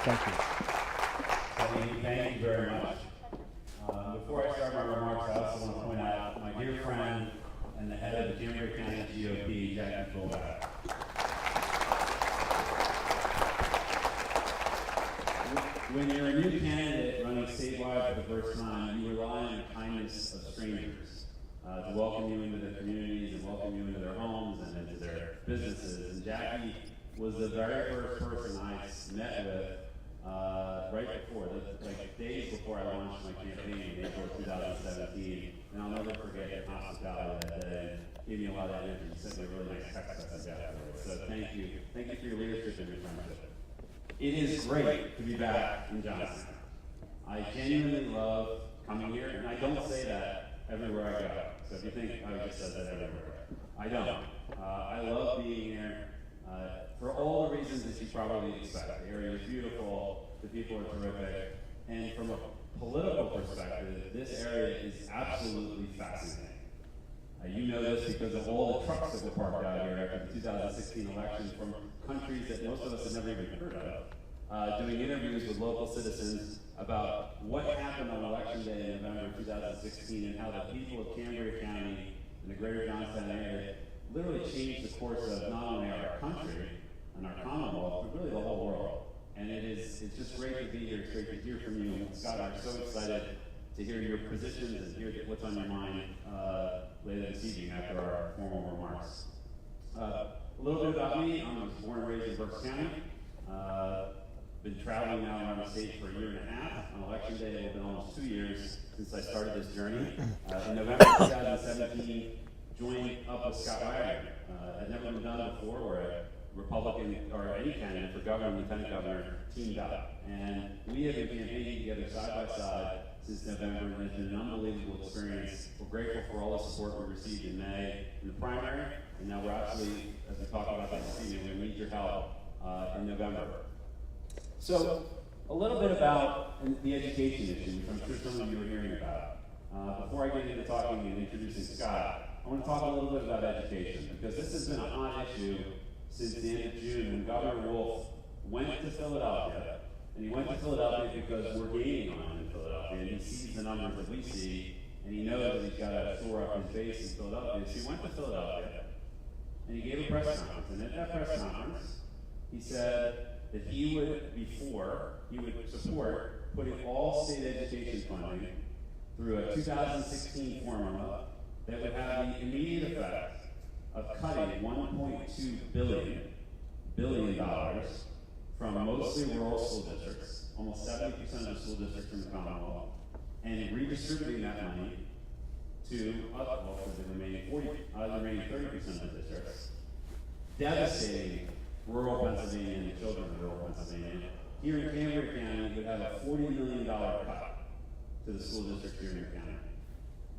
Thank you. Thank you very much. Before I start my remarks, I also want to point out my dear friend and the head of the Cambria County GOP, Jackie Fullback. When you're a new candidate running statewide for the first time, you rely on the kindness of strangers to welcome you into their communities and welcome you into their homes and into their businesses. And Jackie was the very first person I met with right before, like days before I launched my campaign in April of 2017. And I'll never forget your hospitality that day. Gave me a lot of energy. You sent me a really nice text message afterwards. So thank you. Thank you for your leadership and your friendship. It is great to be back in Johnstown. I genuinely love coming here, and I don't say that everywhere I go. So if you think I just said that everywhere, I don't. I love being here for all the reasons that you probably expect. The area is beautiful, the people are terrific, and from a political perspective, this area is absolutely fascinating. You know this because of all the trucks that were parked out here after the 2016 election from countries that most of us have never even heard of, doing interviews with local citizens about what happened on Election Day in November 2016 and how the people of Cambria County and the greater Johnstown area literally changed the course of not only our country and our Commonwealth, but really the whole world. And it's just great to be here. It's great to hear from you. Scott, I'm so excited to hear your positions and hear what's on your mind later this evening after our formal remarks. A little bit about me. I was born and raised in Berks County. Been traveling now around the state for a year and a half. On Election Day, it will be almost 2 years since I started this journey. In November 2017, joined up with Scott Wagner. I'd never been done before where a Republican or any candidate for governor and lieutenant governor teamed up. And we have been campaigning together side by side since November, and it's been an unbelievable experience. We're grateful for all the support we received in May in the primary, and now we're actually, as we talk about that this evening, we need your help in November. So, a little bit about the education issue, which I'm sure some of you are hearing about. Before I get into talking and introducing Scott, I want to talk a little bit about education, because this has been a hot issue since the end of June when Governor Wolf went to Philadelphia. And he went to Philadelphia because we're gaining on him in Philadelphia, and he sees the numbers that we see, and he knows that he's got to shore up his base in Philadelphia. So he went to Philadelphia, and he gave a press conference. And at that press conference, he said that he would support putting all state education funding through a 2016 formula that would have the immediate effect of cutting $1.2 billion from mostly rural school districts, almost 70% of the school districts in the Commonwealth, and redistributing that money to the remaining 30% of the districts, devastating rural Pennsylvania and the children of rural Pennsylvania. Here in Cambria County, we have a $40 million cut to the school district here in your county.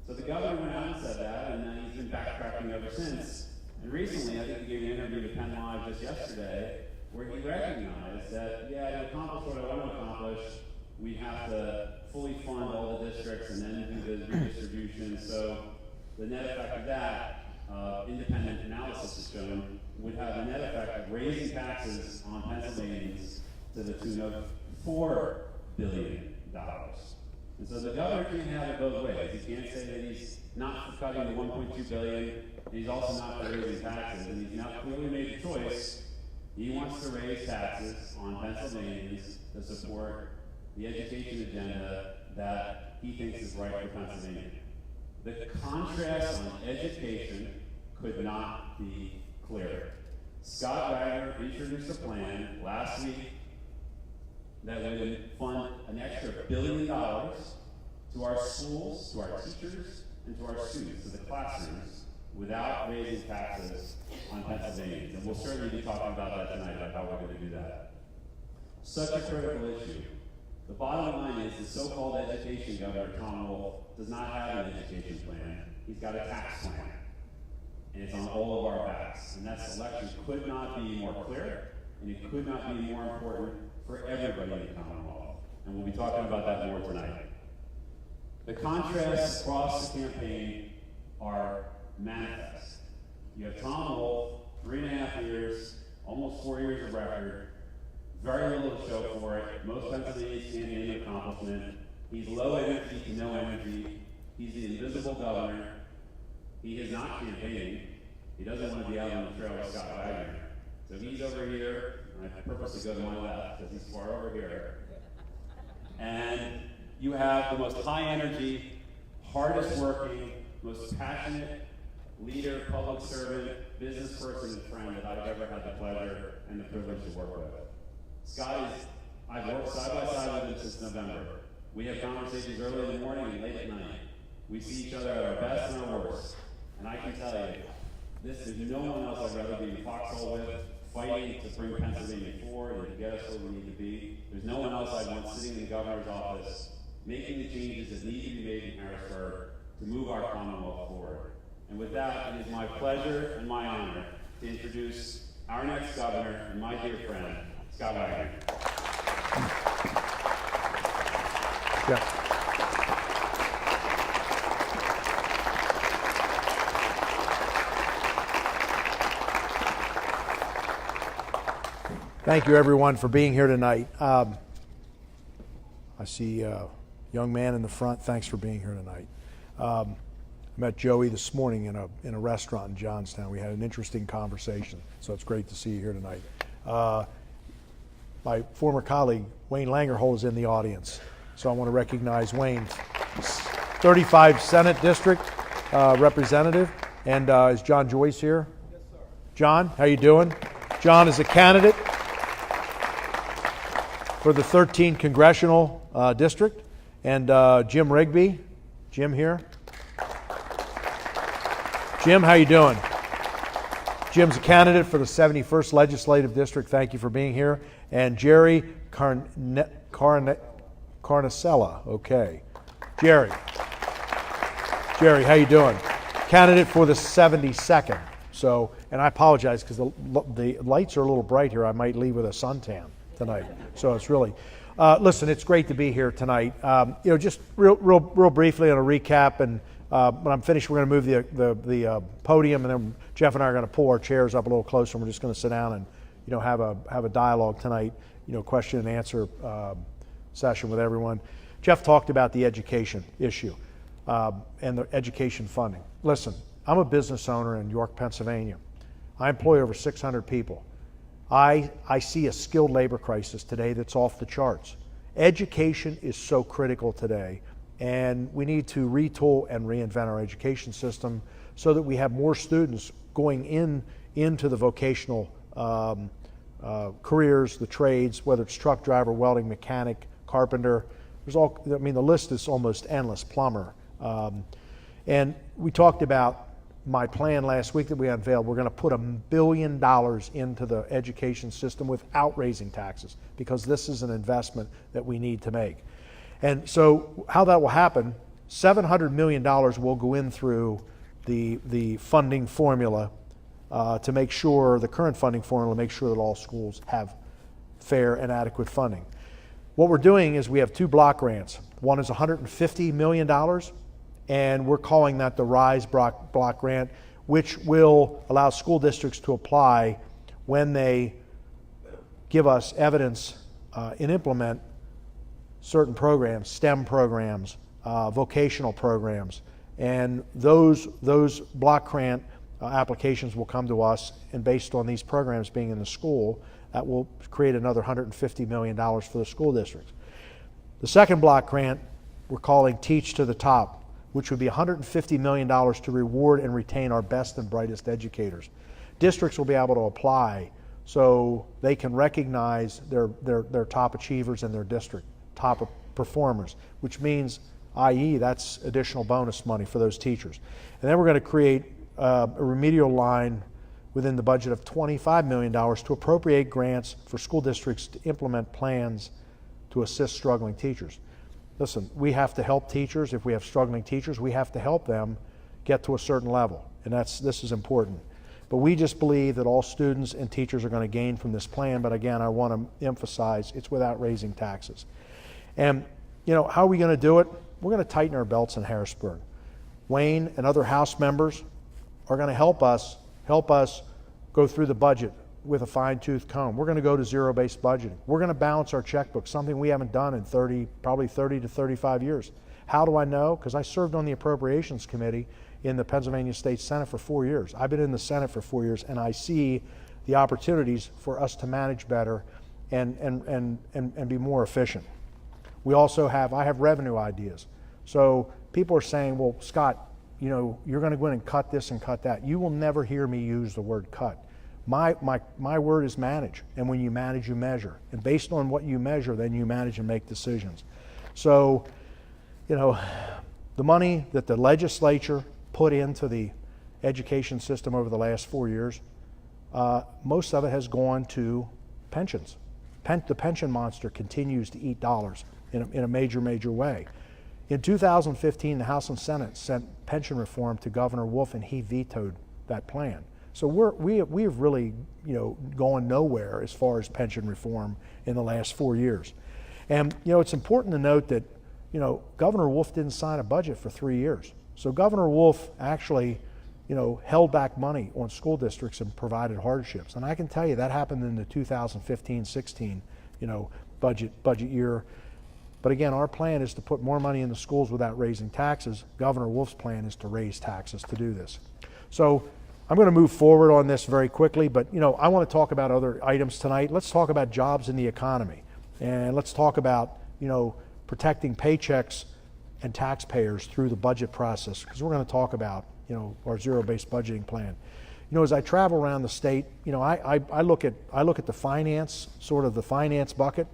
So the governor went out and said that, and then he's been backtracking ever since. And recently, I think he gave an interview to Penn Live just yesterday, where he recognized that, yeah, to accomplish what I want to accomplish, we have to fully fund all the districts and then do the redistribution. So the net effect of that, independent analysis has shown, would have a net effect of raising taxes on Pennsylvanians to the tune of $4 billion. And so the governor can't have it both ways. He can't say that he's not for cutting the $1.2 billion, and he's also not for raising taxes. And he's now clearly made a choice. He wants to raise taxes on Pennsylvanians to support the education agenda that he thinks is right for Pennsylvania. The contrast on education could not be clearer. Scott Wagner introduced a plan last week that would fund an extra $1 billion to our schools, to our teachers, and to our students, to the classrooms, without raising taxes on Pennsylvanians. And we'll certainly be talking about that tonight, about how we're going to do that. Such a critical issue. The bottom line is the so-called education governor, Tom Wolf, does not have an education plan. He's got a tax plan. And it's on all of our backs. And that selection could not be more clear, and it could not be more important for everybody in the Commonwealth. And we'll be talking about that more tonight. The contrasts across the campaign are manifest. You have Tom Wolf, 3.5 years, almost 4 years of record, very little to show for it. Most Pennsylvanians can't name an accomplishment. He's low energy to no energy. He's the invisible governor. He is not campaigning. He doesn't want to be out on the trail with Scott Wagner. So he's over here, and I purposely go to my left because he's far over here. And you have the most high energy, hardest working, most passionate leader, public servant, business person, and friend that I've ever had the pleasure and the privilege to work with. Scott is, I've worked side by side with him since November. We have conversations early in the morning and late at night. We see each other at our best and our worst. And I can tell you, there's no one else I'd rather be in the foxhole with, fighting to bring Pennsylvania forward and to get us where we need to be. There's no one else I'd want sitting in the governor's office, making the changes that need to be made in Harrisburg to move our Commonwealth forward. And with that, it is my pleasure and my honor to introduce our next governor and my dear friend, Scott Wagner. Yeah. Thank you, everyone, for being here tonight. I see a young man in the front. Thanks for being here tonight. I met Joey this morning in a restaurant in Johnstown. We had an interesting conversation, so it's great to see you here tonight. My former colleague, Wayne Langerhold, is in the audience, so I want to recognize Wayne, 35 Senate District representative. And is John Joyce here? Yes, sir. John, how you doing? John is a candidate for the 13th Congressional District. And Jim Rigby. Jim here. Jim, how you doing? Jim's a candidate for the 71st Legislative District. Thank you for being here. And Jerry Carnicella. Okay. Jerry, how you doing? Candidate for the 72nd. So, and I apologize because the lights are a little bright here. I might leave with a suntan tonight. So it's really, listen, it's great to be here tonight. Just real briefly on a recap, and when I'm finished, we're going to move the podium, and then Jeff and I are going to pull our chairs up a little closer, and we're just going to sit down and have a dialogue tonight, question and answer session with everyone. Jeff talked about the education issue and the education funding. Listen, I'm a business owner in York, Pennsylvania. I employ over 600 people. I see a skilled labor crisis today that's off the charts. Education is so critical today, and we need to retool and reinvent our education system so that we have more students going into the vocational careers, the trades, whether it's truck driver, welding, mechanic, carpenter. The list is almost endless, plumber. And we talked about my plan last week that we unveiled. We're going to put $1 billion into the education system without raising taxes, because this is an investment that we need to make. And so how that will happen, $700 million will go in through the funding formula to make sure, the current funding formula, make sure that all schools have fair and adequate funding. What we're doing is we have two block grants. One is $150 million, and we're calling that the RISE block grant, which will allow school districts to apply when they give us evidence and implement certain programs, STEM programs, vocational programs. And those block grant applications will come to us, and based on these programs being in the school, that will create another $150 million for the school districts. The second block grant we're calling Teach to the Top, which would be $150 million to reward and retain our best and brightest educators. Districts will be able to apply so they can recognize their top achievers in their district, top performers, which means, i.e., that's additional bonus money for those teachers. And then we're going to create a remedial line within the budget of $25 million to appropriate grants for school districts to implement plans to assist struggling teachers. Listen, we have to help teachers. If we have struggling teachers, we have to help them get to a certain level, and this is important. But we just believe that all students and teachers are going to gain from this plan, but again, I want to emphasize it's without raising taxes. And, how are we going to do it? We're going to tighten our belts in Harrisburg. Wayne and other House members are going to help us go through the budget with a fine-tooth comb. We're going to go to zero-based budgeting. We're going to balance our checkbook, something we haven't done in probably 30 to 35 years. How do I know? Because I served on the Appropriations Committee in the Pennsylvania State Senate for 4 years. I've been in the Senate for 4 years, and I see the opportunities for us to manage better and be more efficient. I have revenue ideas. So people are saying, well, Scott, you're going to go in and cut this and cut that. You will never hear me use the word cut. My word is manage, and when you manage, you measure. And based on what you measure, then you manage and make decisions. So, the money that the legislature put into the education system over the last 4 years, most of it has gone to pensions. The pension monster continues to eat dollars in a major, major way. In 2015, the House and Senate sent pension reform to Governor Wolf, and he vetoed that plan. So we have really, gone nowhere as far as pension reform in the last 4 years. And, it's important to note that, Governor Wolf didn't sign a budget for 3 years. So Governor Wolf actually, held back money on school districts and provided hardships. And I can tell you that happened in the 2015-16, budget year. But again, our plan is to put more money in the schools without raising taxes. Governor Wolf's plan is to raise taxes to do this. So I'm going to move forward on this very quickly, but I want to talk about other items tonight. Let's talk about jobs in the economy. And let's talk about, protecting paychecks and taxpayers through the budget process, because we're going to talk about, our zero-based budgeting plan. As I travel around the state, I look at the finance, sort of the finance bucket,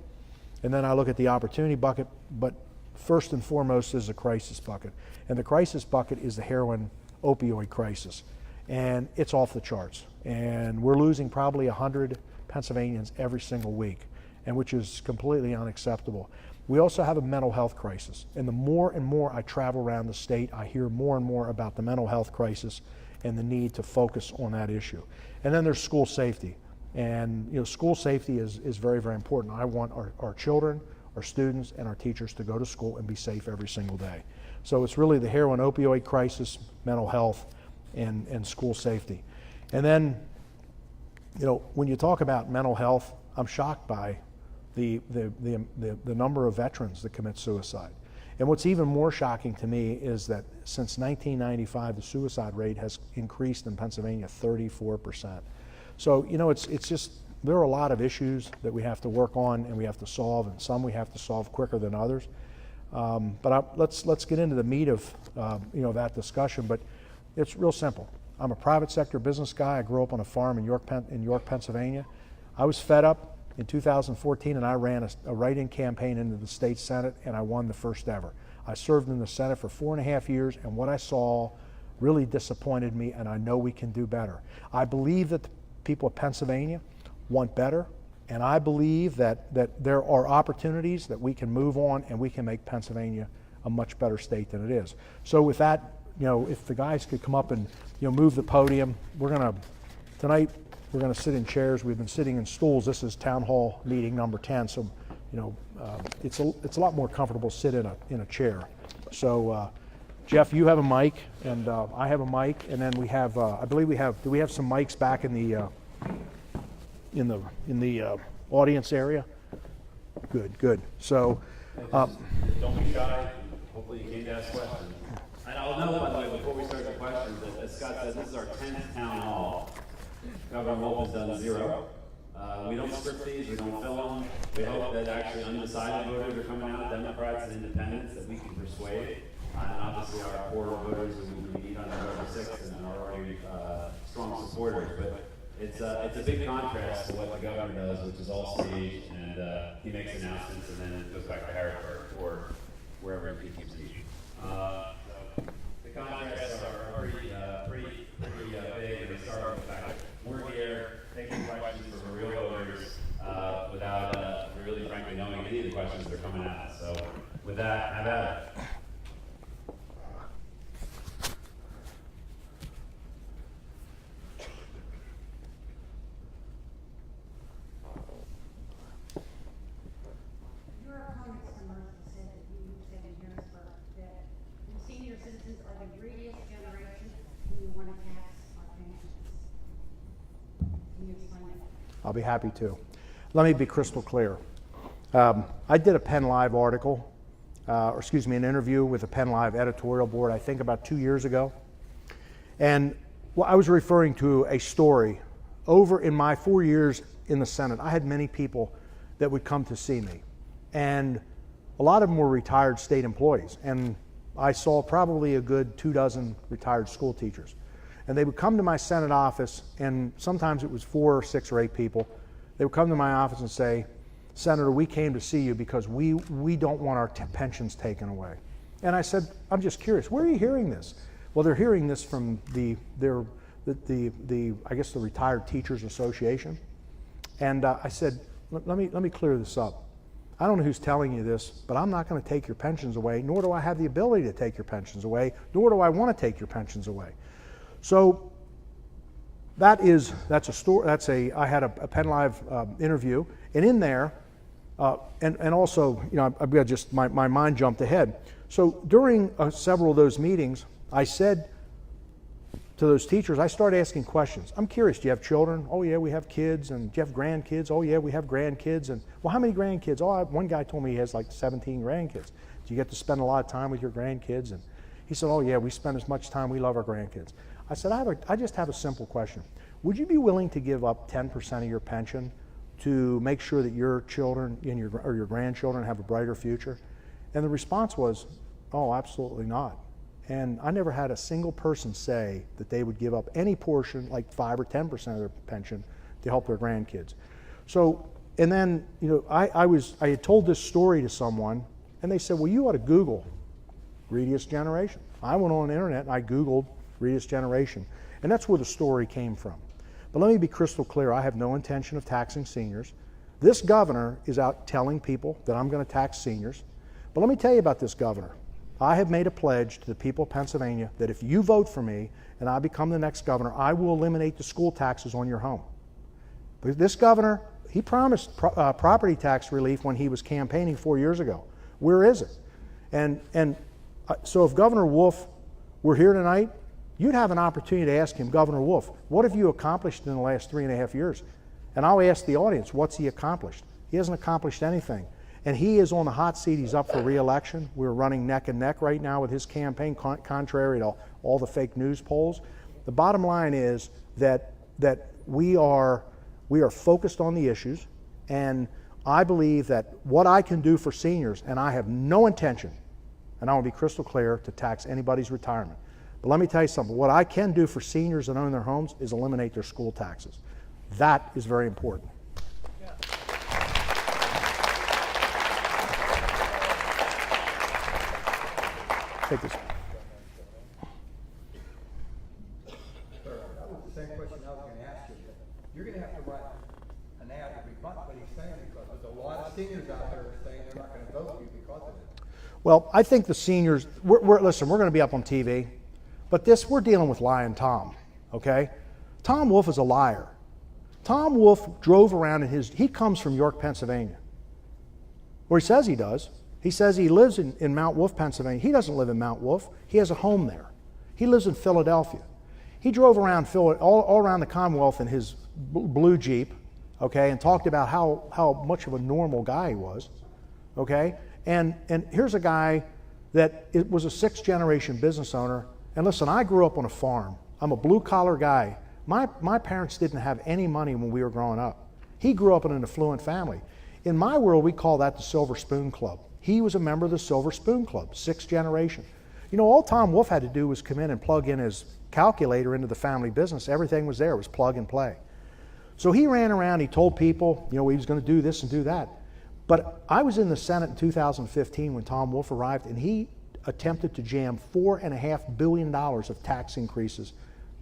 and then I look at the opportunity bucket, but first and foremost is the crisis bucket. And the crisis bucket is the heroin opioid crisis. And it's off the charts. And we're losing probably 100 Pennsylvanians every single week, and which is completely unacceptable. We also have a mental health crisis. And the more and more I travel around the state, I hear more and more about the mental health crisis and the need to focus on that issue. And then there's school safety. And school safety is very, very important. I want our children, our students, and our teachers to go to school and be safe every single day. So it's really the heroin opioid crisis, mental health, and school safety. And then, when you talk about mental health, I'm shocked by the number of veterans that commit suicide. And what's even more shocking to me is that since 1995, the suicide rate has increased in Pennsylvania 34%. So, it's just, there are a lot of issues that we have to work on and we have to solve, and some we have to solve quicker than others. But let's get into the meat of, that discussion. But it's real simple. I'm a private sector business guy. I grew up on a farm in York, Pennsylvania. I was fed up in 2014, and I ran a write-in campaign into the state Senate, and I won the first ever. I served in the Senate for 4.5 years, and what I saw really disappointed me, and I know we can do better. I believe that the people of Pennsylvania want better, and I believe that there are opportunities that we can move on, and we can make Pennsylvania a much better state than it is. So with that, if the guys could come up and move the podium, tonight we're going to sit in chairs. We've been sitting in stools. This is Townhall meeting number 10, so it's a lot more comfortable to sit in a chair. So Jeff, you have a mic, and I have a mic, and then we have I believe do we have some mics back in the audience area? Good. So don't be shy. Hopefully you came to ask questions. And I'll note, by the way, before we start the questions, that as Scott said, this is our 10th town hall. Governor Wolf has done 0. We don't script these, we don't film them. We hope that actually undecided voters are coming out, Democrats and independents, that we can persuade. And obviously our core voters who we meet on November 6th and are already strong supporters. But it's a big contrast to what the governor does, which is all staged, and he makes announcements and then it goes back to Harrisburg or wherever he keeps speaking. So the contrasts are pretty big, and they start with the fact that we're here taking questions from real voters without really frankly knowing any of the questions that are coming at us. So with that, have at it. I'll be happy to. Let me be crystal clear. I did a Penn Live article, an interview with the Penn Live editorial board, I think about 2 years ago. And I was referring to a story. Over in my 4 years in the Senate, I had many people that would come to see me. And a lot of them were retired state employees. And I saw probably a good 24 retired school teachers. And they would come to my Senate office, and sometimes it was 4 or 6 or 8 people. They would come to my office and say, Senator, we came to see you because we don't want our pensions taken away. And I said, I'm just curious, where are you hearing this? Well, they're hearing this from the Retired Teachers Association. And I said, let me clear this up. I don't know who's telling you this, but I'm not going to take your pensions away, nor do I have the ability to take your pensions away, nor do I want to take your pensions away. So that's a story. I had a Penn Live interview, and in there, and also, I've got just my mind jumped ahead. So during several of those meetings, I said to those teachers, I started asking questions. I'm curious, do you have children? Oh yeah, we have kids. And do you have grandkids? Oh yeah, we have grandkids. And well, how many grandkids? Oh, one guy told me he has like 17 grandkids. Do you get to spend a lot of time with your grandkids? And he said, oh yeah, we spend as much time, we love our grandkids. I said, I just have a simple question. Would you be willing to give up 10% of your pension to make sure that your children and your grandchildren have a brighter future? And the response was, oh, absolutely not. And I never had a single person say that they would give up any portion, like 5 or 10% of their pension, to help their grandkids. So, and then, I had told this story to someone, and they said, well, you ought to Google greediest generation. I went on the internet and I Googled greediest generation, and that's where the story came from. But let me be crystal clear, I have no intention of taxing seniors. This governor is out telling people that I'm going to tax seniors. But let me tell you about this governor. I have made a pledge to the people of Pennsylvania that if you vote for me and I become the next governor, I will eliminate the school taxes on your home. But this governor, he promised property tax relief when he was campaigning 4 years ago. Where is it? And so if Governor Wolf were here tonight, you'd have an opportunity to ask him, Governor Wolf, what have you accomplished in the last 3.5 years? And I'll ask the audience, what's he accomplished? He hasn't accomplished anything. And he is on the hot seat. He's up for re-election. We're running neck and neck right now with his campaign, contrary to all the fake news polls. The bottom line is that we are focused on the issues, and I believe that what I can do for seniors, and I have no intention, and I want to be crystal clear, to tax anybody's retirement. But let me tell you something. What I can do for seniors that own their homes is eliminate their school taxes. That is very important. Take this. Sir, that was the same question I was going to ask you. You're going to have to write an ad to rebut what he's saying, because there's a lot of seniors out there saying they're not going to vote for you because of it. Well, I think the seniors, listen, we're going to be up on TV, but we're dealing with lying Tom, okay? Tom Wolf is a liar. Tom Wolf drove around he comes from York, Pennsylvania, or he says he does. He says he lives in Mount Wolf, Pennsylvania. He doesn't live in Mount Wolf. He has a home there. He lives in Philadelphia. He drove around all around the Commonwealth in his blue Jeep, okay, and talked about how much of a normal guy he was, okay? And here's a guy that was a 6th-generation business owner. And listen, I grew up on a farm. I'm a blue-collar guy. My parents didn't have any money when we were growing up. He grew up in an affluent family. In my world, we call that the Silver Spoon Club. He was a member of the Silver Spoon Club, 6th generation. All Tom Wolf had to do was come in and plug in his calculator into the family business. Everything was there. It was plug and play. So he ran around. He told people, he was going to do this and do that. But I was in the Senate in 2015 when Tom Wolf arrived, and he attempted to jam $4.5 billion of tax increases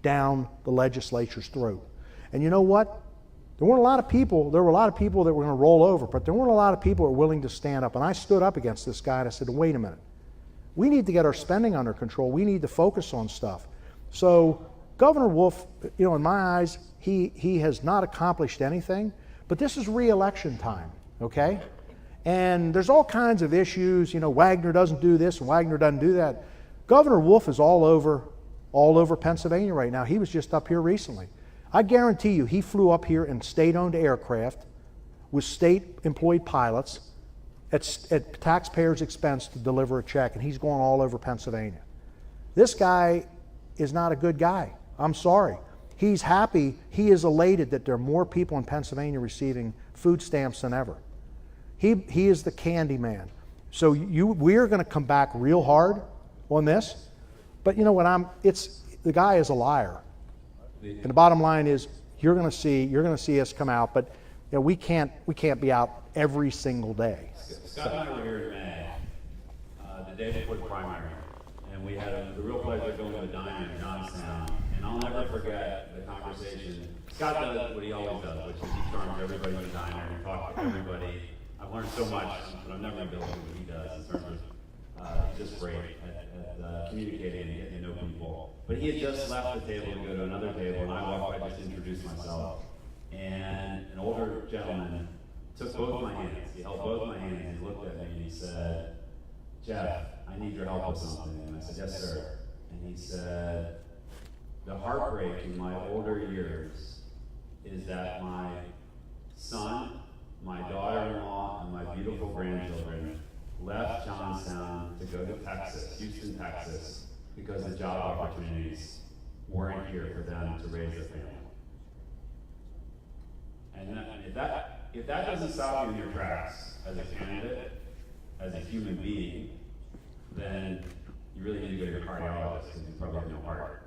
down the legislature's throat. And you know what? There were a lot of people that were going to roll over, but there weren't a lot of people that were willing to stand up. And I stood up against this guy and I said, wait a minute. We need to get our spending under control. We need to focus on stuff. So Governor Wolf, in my eyes, he has not accomplished anything, but this is re-election time, okay? And there's all kinds of issues. Wagner doesn't do this and Wagner doesn't do that. Governor Wolf is all over Pennsylvania right now. He was just up here recently. I guarantee you he flew up here in state-owned aircraft with state-employed pilots at taxpayers' expense to deliver a check, and he's going all over Pennsylvania. This guy is not a good guy. I'm sorry. He's happy, he is elated that there are more people in Pennsylvania receiving food stamps than ever. He is the candy man. So we're going to come back real hard on this, but you know what, the guy is a liar. And the bottom line is you're going to see us come out, but you know, we can't be out every single day. Scott and I were here in May, the day before the primary, and we had the real pleasure of going to the diner in Johnstown. And I'll never forget the conversation. Scott does what he always does, which is he charms everybody in the diner and talks to everybody. I've learned so much, but I'm never going to be able to do what he does in terms of he's just great at communicating and getting to know people. But he had just left the table to go to another table, and I walked by just to introduce myself. And an older gentleman took both my hands. He held both my hands, and he looked at me and he said, "Jeff, I need your help with something." And I said, "Yes, sir." And he said, "The heartbreak in my older years is that my son, my daughter-in-law, and my beautiful grandchildren left Johnstown to go to Texas, Houston, Texas, because the job opportunities weren't here for them to raise their family." And if that doesn't stop you in your tracks as a candidate, as a human being, then you really need to go to your cardiologist because you probably have no heart.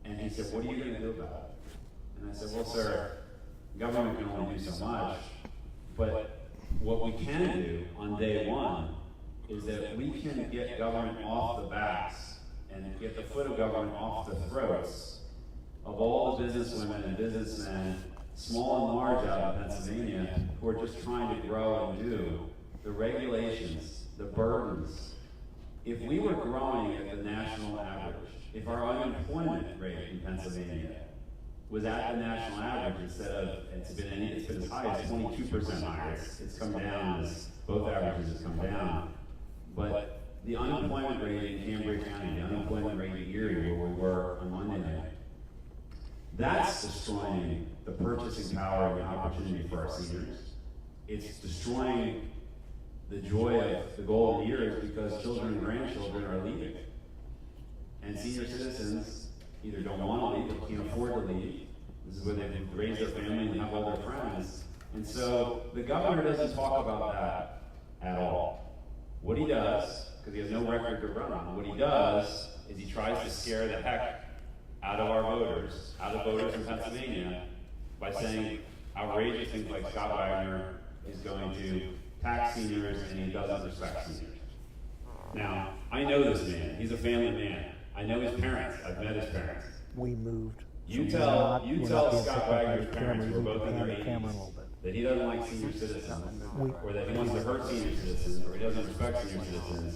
And he said, "What are you going to do about it?" And I said, "Well, sir, government can only do so much, but what we can do on day one is that we can get government off the backs and get the foot of government off the throats of all the businesswomen and businessmen, small and large out in Pennsylvania, who are just trying to grow and do the regulations, the burdens." If we were growing at the national average, if our unemployment rate in Pennsylvania was at the national average instead of, it's been as high as 22% higher. It's come down as both averages have come down. But the unemployment rate in Cambridge County, the unemployment rate in Erie, where we were on Monday night, that's destroying the purchasing power and the opportunity for our seniors. It's destroying the joy of the golden years because children and grandchildren are leaving. And senior citizens either don't want to leave or can't afford to leave. This is where they've raised their family and have all their friends. And so the governor doesn't talk about that at all. What he does, because he has no record to run on, what he does is he tries to scare the heck out of our voters, out of voters in Pennsylvania, by saying outrageous things like Scott Wagner is going to tax seniors and he doesn't respect seniors. Now, I know this man. He's a family man. I know his parents. I've met his parents. We moved. You tell Scott Wagner's parents, who are both in their 80s, that he doesn't like senior citizens, or that he wants to hurt senior citizens, or he doesn't respect senior citizens.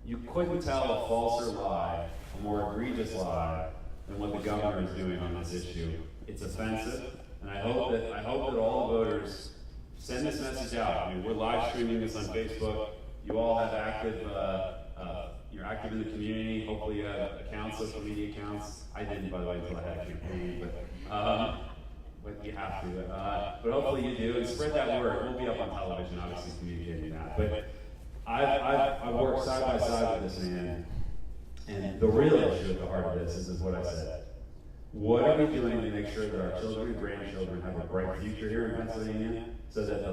You couldn't tell a falser lie, a more egregious lie, than what the governor is doing on this issue. It's offensive, and I hope that all the voters send this message out. I mean, we're live streaming this on Facebook. You all have you're active in the community. Hopefully you have accounts, social media accounts. I didn't, by the way, until I had a campaign, but you have to. But hopefully you do, and spread that word. We'll be up on television, obviously, communicating that. But I've worked side by side with this man, and the real issue at the heart of this is what I said. What are we doing to make sure that our children and grandchildren have a bright future here in Pennsylvania, so that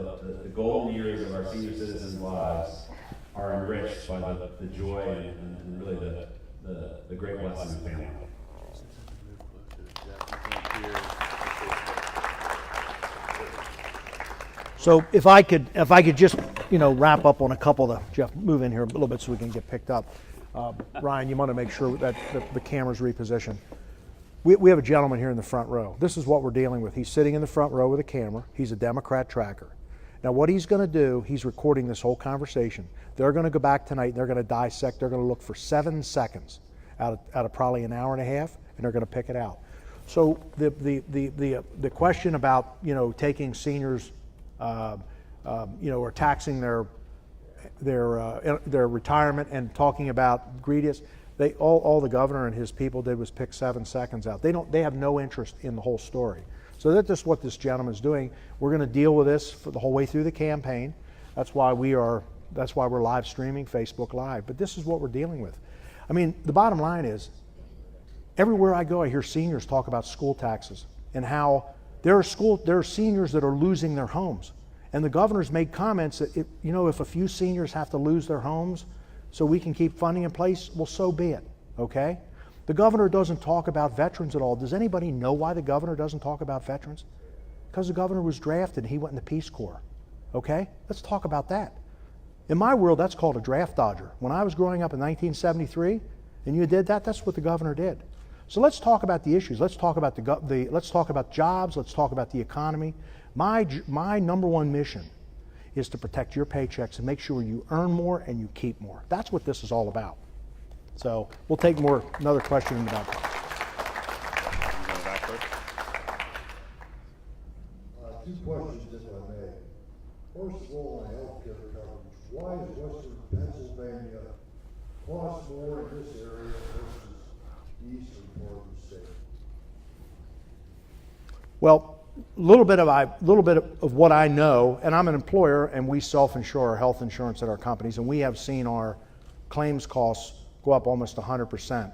the golden years of our senior citizens' lives are enriched by the joy and really the great blessing of family? So if I could just wrap up on a couple of Jeff, move in here a little bit so we can get picked up. Ryan, you want to make sure that the camera's repositioned. We have a gentleman here in the front row. This is what we're dealing with. He's sitting in the front row with a camera. He's a Democrat tracker. Now what he's going to do, he's recording this whole conversation. They're going to go back tonight and they're going to dissect, they're going to look for 7 seconds out of probably an hour and a half, and they're going to pick it out. So the question about taking seniors or taxing their retirement and talking about greediness, All the governor and his people did was pick 7 seconds out. They have no interest in the whole story. So that's just what this gentleman's doing. We're going to deal with this for the whole way through the campaign. That's why we're live streaming Facebook Live. But this is what we're dealing with. I mean, the bottom line is, everywhere I go, I hear seniors talk about school taxes and how there are seniors that are losing their homes. And the governor's made comments that, if a few seniors have to lose their homes so we can keep funding in place, well, so be it, okay? The governor doesn't talk about veterans at all. Does anybody know why the governor doesn't talk about veterans? Because the governor was drafted and he went in the Peace Corps, okay? Let's talk about that. In my world, that's called a draft dodger. When I was growing up in 1973 and you did that, that's what the governor did. So let's talk about the issues. Let's talk about let's talk about jobs. Let's talk about the economy. My number one mission is to protect your paychecks and make sure you earn more and you keep more. That's what this is all about. So we'll take another question in the back. Two questions, if I may. First of all, on healthcare coverage, why is Western Pennsylvania cost more in this area versus the eastern part of the state? Well, a little bit of what I know, and I'm an employer, and we self-insure our health insurance at our companies, and we have seen our claims costs go up almost 100%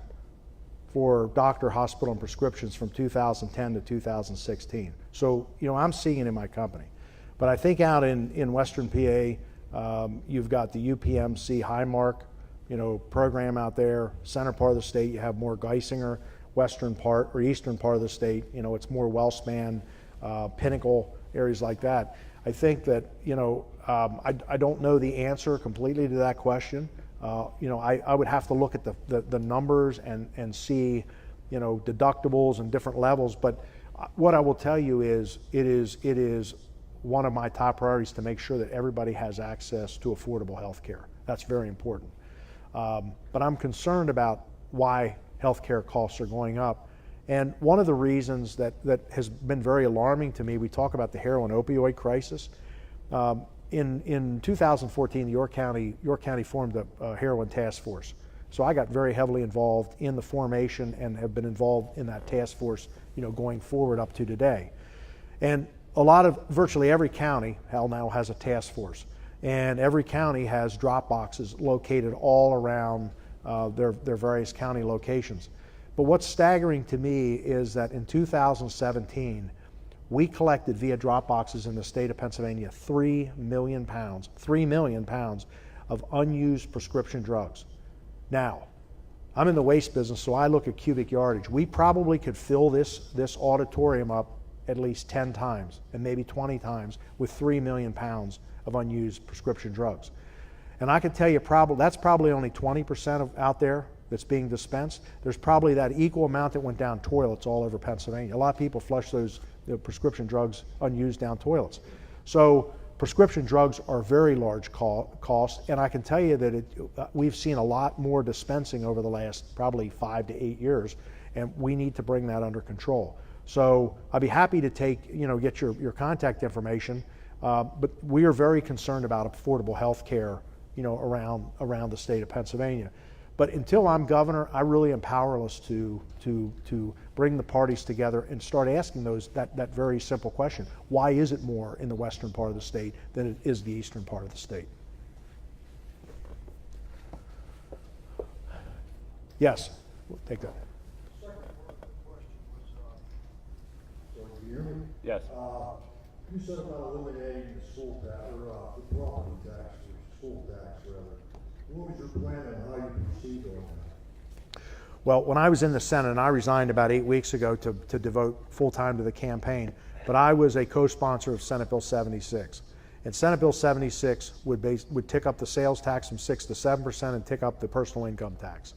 for doctor, hospital, and prescriptions from 2010 to 2016. So, I'm seeing it in my company. But I think out in Western PA, you've got the UPMC Highmark, program out there. Center part of the state, you have more Geisinger. Western part or eastern part of the state, it's more Wellspan, Pinnacle, areas like that. I think that, I don't know the answer completely to that question. I would have to look at the numbers and see, deductibles and different levels. But what I will tell you is, it is one of my top priorities to make sure that everybody has access to affordable health care. That's very important. But I'm concerned about why healthcare costs are going up. And one of the reasons that has been very alarming to me, we talk about the heroin opioid crisis. In 2014, York County formed a heroin task force. So I got very heavily involved in the formation and have been involved in that task force, going forward up to today. And virtually every county now has a task force. And every county has drop boxes located all around their various county locations. But what's staggering to me is that in 2017, we collected via drop boxes in the state of Pennsylvania 3 million pounds of unused prescription drugs. Now, I'm in the waste business, so I look at cubic yardage. We probably could fill this auditorium up at least 10 times and maybe 20 times with 3 million pounds of unused prescription drugs. And I can tell you that's probably only 20% out there that's being dispensed. There's probably that equal amount that went down toilets all over Pennsylvania. A lot of people flush those prescription drugs unused down toilets. So prescription drugs are very large cost, and I can tell you that we've seen a lot more dispensing over the last probably 5 to 8 years, and we need to bring that under control. So I'd be happy to get your contact information, but we are very concerned about affordable health care around the state of Pennsylvania. But until I'm governor, I really am powerless to bring the parties together and start asking that very simple question: why is it more in the western part of the state than it is the eastern part of the state? Yes, we'll take that. Second part of the question was, so you hear me? Yes. You said about eliminating the school tax, or the property tax, or school tax, rather. What was your plan and how you proceed on that? Well, when I was in the Senate, and I resigned about 8 weeks ago to devote full time to the campaign, but I was a co-sponsor of Senate Bill 76. And Senate Bill 76 would tick up the sales tax from 6 to 7% and tick up the personal income tax.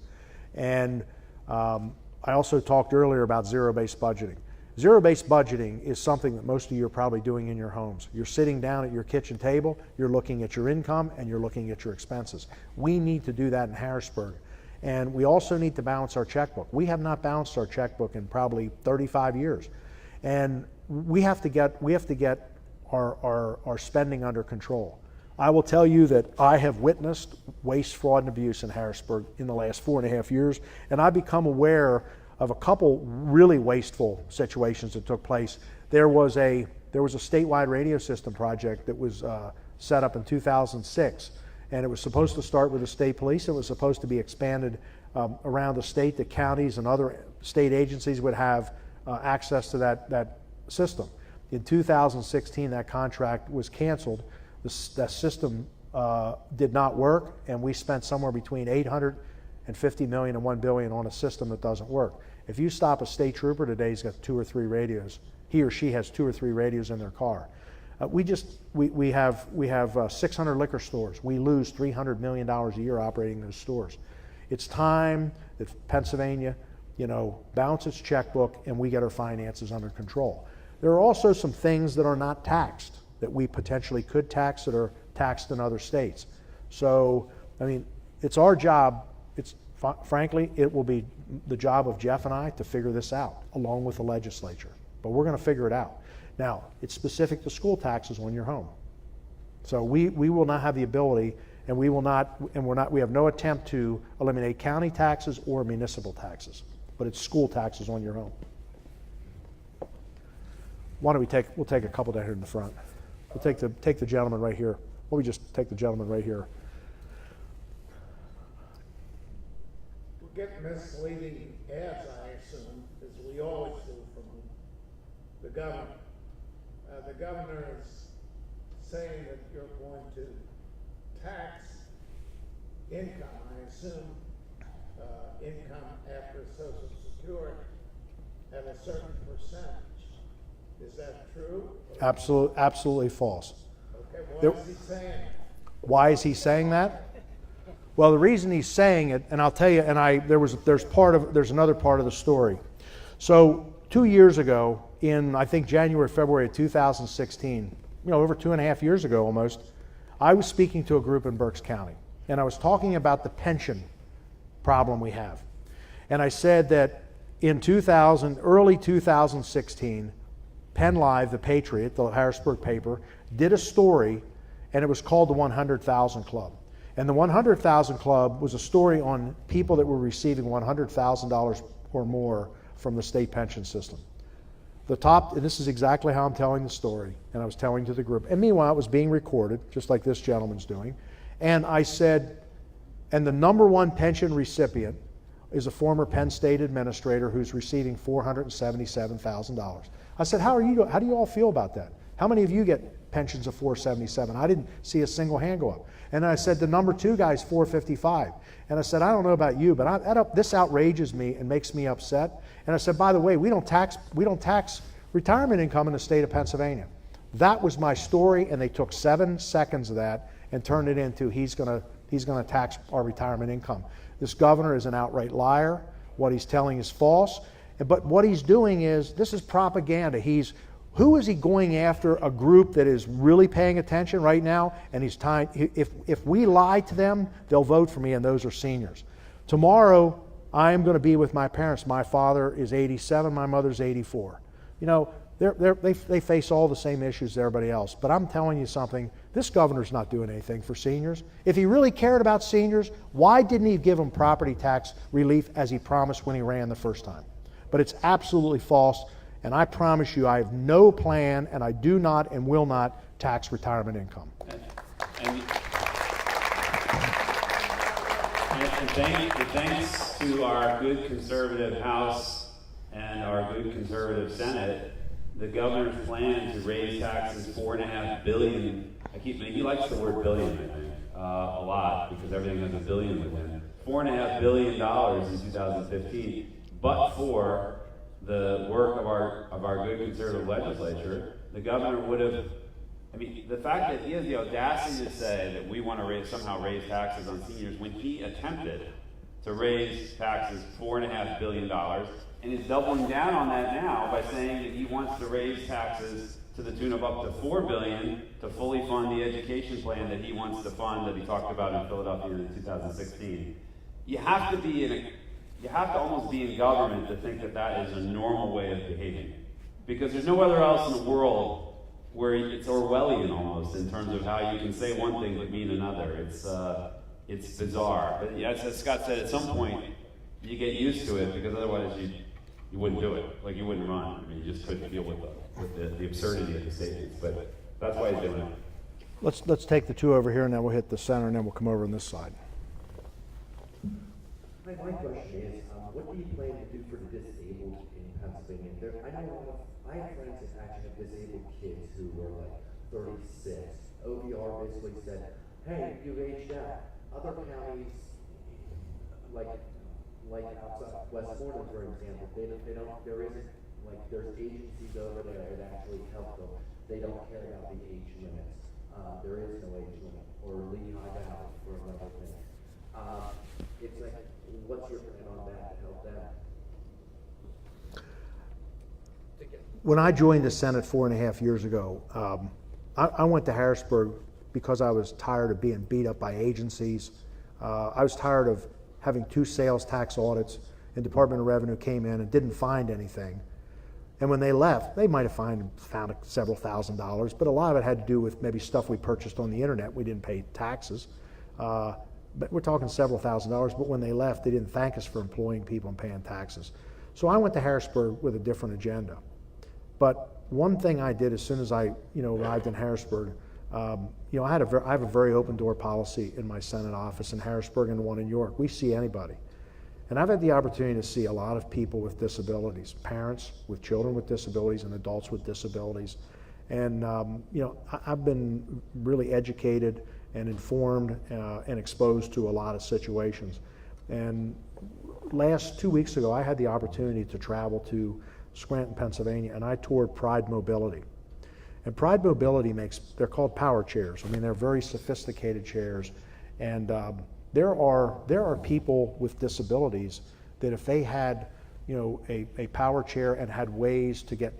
And I also talked earlier about zero-based budgeting. Zero-based budgeting is something that most of you are probably doing in your homes. You're sitting down at your kitchen table, you're looking at your income, and you're looking at your expenses. We need to do that in Harrisburg. And we also need to balance our checkbook. We have not balanced our checkbook in probably 35 years. And we have to get our spending under control. I will tell you that I have witnessed waste, fraud, and abuse in Harrisburg in the last 4.5 years, and I've become aware of a couple really wasteful situations that took place. There was a statewide radio system project that was set up in 2006, and it was supposed to start with the state police. It was supposed to be expanded around the state. The counties and other state agencies would have access to that system. In 2016, that contract was canceled. That system did not work, and we spent somewhere between $850 million and $1 billion on a system that doesn't work. If you stop a state trooper today, he's got 2 or 3 radios. He or she has 2 or 3 radios in their car. We have 600 liquor stores. We lose $300 million a year operating those stores. It's time that Pennsylvania, balance its checkbook and we get our finances under control. There are also some things that are not taxed that we potentially could tax that are taxed in other states. So, it's our job. Frankly, it will be the job of Jeff and I to figure this out along with the legislature. But we're going to figure it out. Now, it's specific to school taxes on your home. So we will not have the ability, and we have no attempt to eliminate county taxes or municipal taxes, but it's school taxes on your home. Why don't we'll take a couple down here in the front. We'll take the gentleman right here. Why don't we just take the gentleman right here? We get misleading ads, I assume, as we always do from the governor. The governor is saying that you're going to tax income, I assume, income after Social Security at a certain percentage. Is that true? Absolutely false. Okay, why is he saying it? Why is he saying that? Well, the reason he's saying it, and I'll tell you, there's another part of the story. So 2 years ago, in I think January, February of 2016, over 2.5 years ago almost, I was speaking to a group in Berks County, and I was talking about the pension problem we have. And I said that in early 2016, Penn Live, the Patriot, the Harrisburg paper, did a story, and it was called the 100,000 Club. And the 100,000 Club was a story on people that were receiving $100,000 or more from the state pension system. This is exactly how I'm telling the story, and I was telling to the group. And meanwhile, it was being recorded, just like this gentleman's doing. And I said, and the number one pension recipient is a former Penn State administrator who's receiving $477,000. I said, how do you all feel about that? How many of you get pensions of $477,000? I didn't see a single hand go up. And I said, the number 2 guy is $455,000. And I said, I don't know about you, but this outrages me and makes me upset. And I said, by the way, we don't tax retirement income in the state of Pennsylvania. That was my story, and they took 7 seconds of that and turned it into he's going to tax our retirement income. This governor is an outright liar. What he's telling is false. But what he's doing this is propaganda. Who is he going after? A group that is really paying attention right now, and if we lie to them, they'll vote for me, and those are seniors. Tomorrow, I am going to be with my parents. My father is 87, my mother's 84. They face all the same issues as everybody else. But I'm telling you something, this governor's not doing anything for seniors. If he really cared about seniors, why didn't he give them property tax relief as he promised when he ran the first time? But it's absolutely false. And I promise you, I have no plan, and I do not and will not tax retirement income. And thanks to our good conservative House and our good conservative Senate, the governor's plan to raise taxes $4.5 billion. He likes the word billion, I think, a lot, because everything has a billion within. $4.5 billion in 2015, but for the work of our good conservative legislature, the governor would have. The fact that he has the audacity to say that we want to somehow raise taxes on seniors when he attempted to raise taxes $4.5 billion, and is doubling down on that now by saying that he wants to raise taxes to the tune of up to $4 billion to fully fund the education plan that he wants to fund that he talked about in Philadelphia in 2016. You have to almost be in government to think that that is a normal way of behaving. Because there's nowhere else in the world where it's Orwellian almost in terms of how you can say one thing but mean another. It's bizarre. But yeah, as Scott said, at some point you get used to it because otherwise you wouldn't do it. Like you wouldn't run. I mean, you just couldn't deal with the absurdity of the statements. But that's why he's doing it. Let's take the two over here, and then we'll hit the center, and then we'll come over on this side. My question is, what do you plan to do for the disabled in Pennsylvania? I have friends that actually have disabled kids who were like 36. OVR basically said, hey, you've aged out. Other counties, like outside Westmoreland, for example, there isn't, like, there's agencies over there that actually help them. They don't care about the age limits. There is no age limit, or Lehigh Valley for another thing. It's like, what's your plan on that to help them? When I joined the Senate 4.5 years ago, I went to Harrisburg because I was tired of being beat up by agencies. I was tired of having 2 sales tax audits, and Department of Revenue came in and didn't find anything. And when they left, they might have found several $1,000s, but a lot of it had to do with maybe stuff we purchased on the internet. We didn't pay taxes. But we're talking several $1,000s, but when they left, they didn't thank us for employing people and paying taxes. So I went to Harrisburg with a different agenda. But one thing I did as soon as I arrived in Harrisburg, I have a very open door policy in my Senate office in Harrisburg and one in York. We see anybody. And I've had the opportunity to see a lot of people with disabilities, parents with children with disabilities and adults with disabilities. And, I've been really educated and informed and exposed to a lot of situations. And last 2 weeks ago, I had the opportunity to travel to Scranton, Pennsylvania, and I toured Pride Mobility. And Pride Mobility they're called power chairs. I mean, they're very sophisticated chairs. And there are people with disabilities that if they had, a power chair and had ways to get,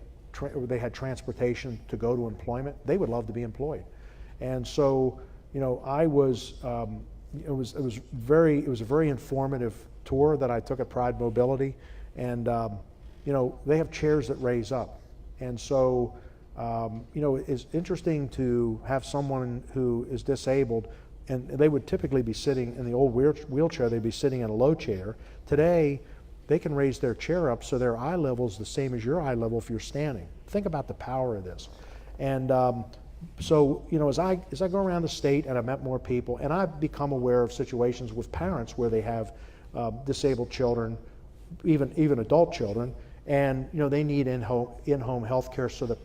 they had transportation to go to employment, they would love to be employed. And so, I was, it was a very informative tour that I took at Pride Mobility, and they have chairs that raise up, and so it's interesting to have someone who is disabled, and they would typically be sitting in the old wheelchair. They'd be sitting in a low chair. Today, they can raise their chair up so their eye level is the same as your eye level if you're standing. Think about the power of this, and so, as I go around the state and I've met more people, and I've become aware of situations with parents where they have disabled children, even adult children, and they need in-home health care so that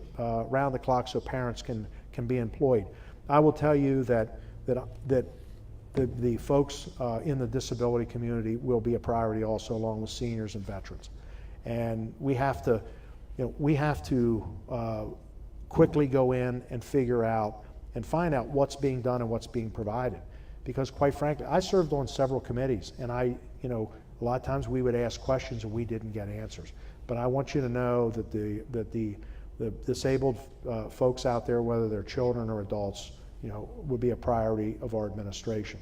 round the clock so parents can be employed. I will tell you that the folks in the disability community will be a priority also, along with seniors and veterans, and we have to quickly go in and figure out and find out what's being done and what's being provided. Because quite frankly, I served on several committees, and a lot of times we would ask questions and we didn't get answers. But I want you to know that the disabled folks out there, whether they're children or adults, would be a priority of our administration.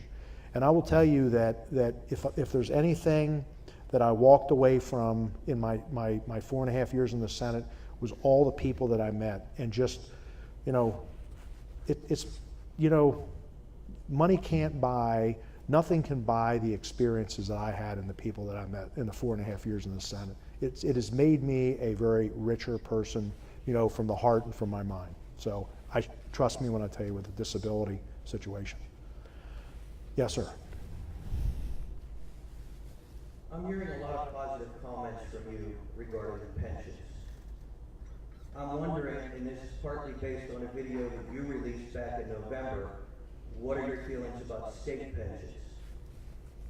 And I will tell you that if there's anything that I walked away from in my 4.5 years in the Senate, was all the people that I met, and just, money can't buy, nothing can buy the experiences that I had and the people that I met in the 4.5 years in the Senate. It has made me a very richer person, from the heart and from my mind. So trust me when I tell you with the disability situation. Yes, sir. I'm hearing a lot of positive comments from you regarding the pensions. I'm wondering, and this is partly based on a video that you released back in November, what are your feelings about state pensions?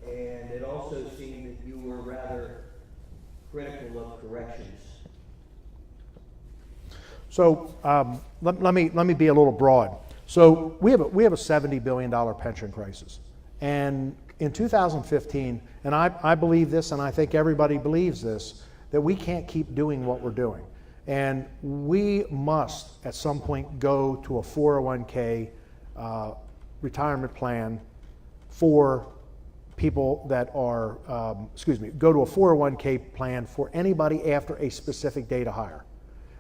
And it also seemed that you were rather critical of corrections. So let me be a little broad. So we have a $70 billion pension crisis, and in 2015, and I believe this, and I think everybody believes this, that we can't keep doing what we're doing. And we must, at some point, go to a 401k retirement plan for people that are, go to a 401k plan for anybody after a specific date of hire.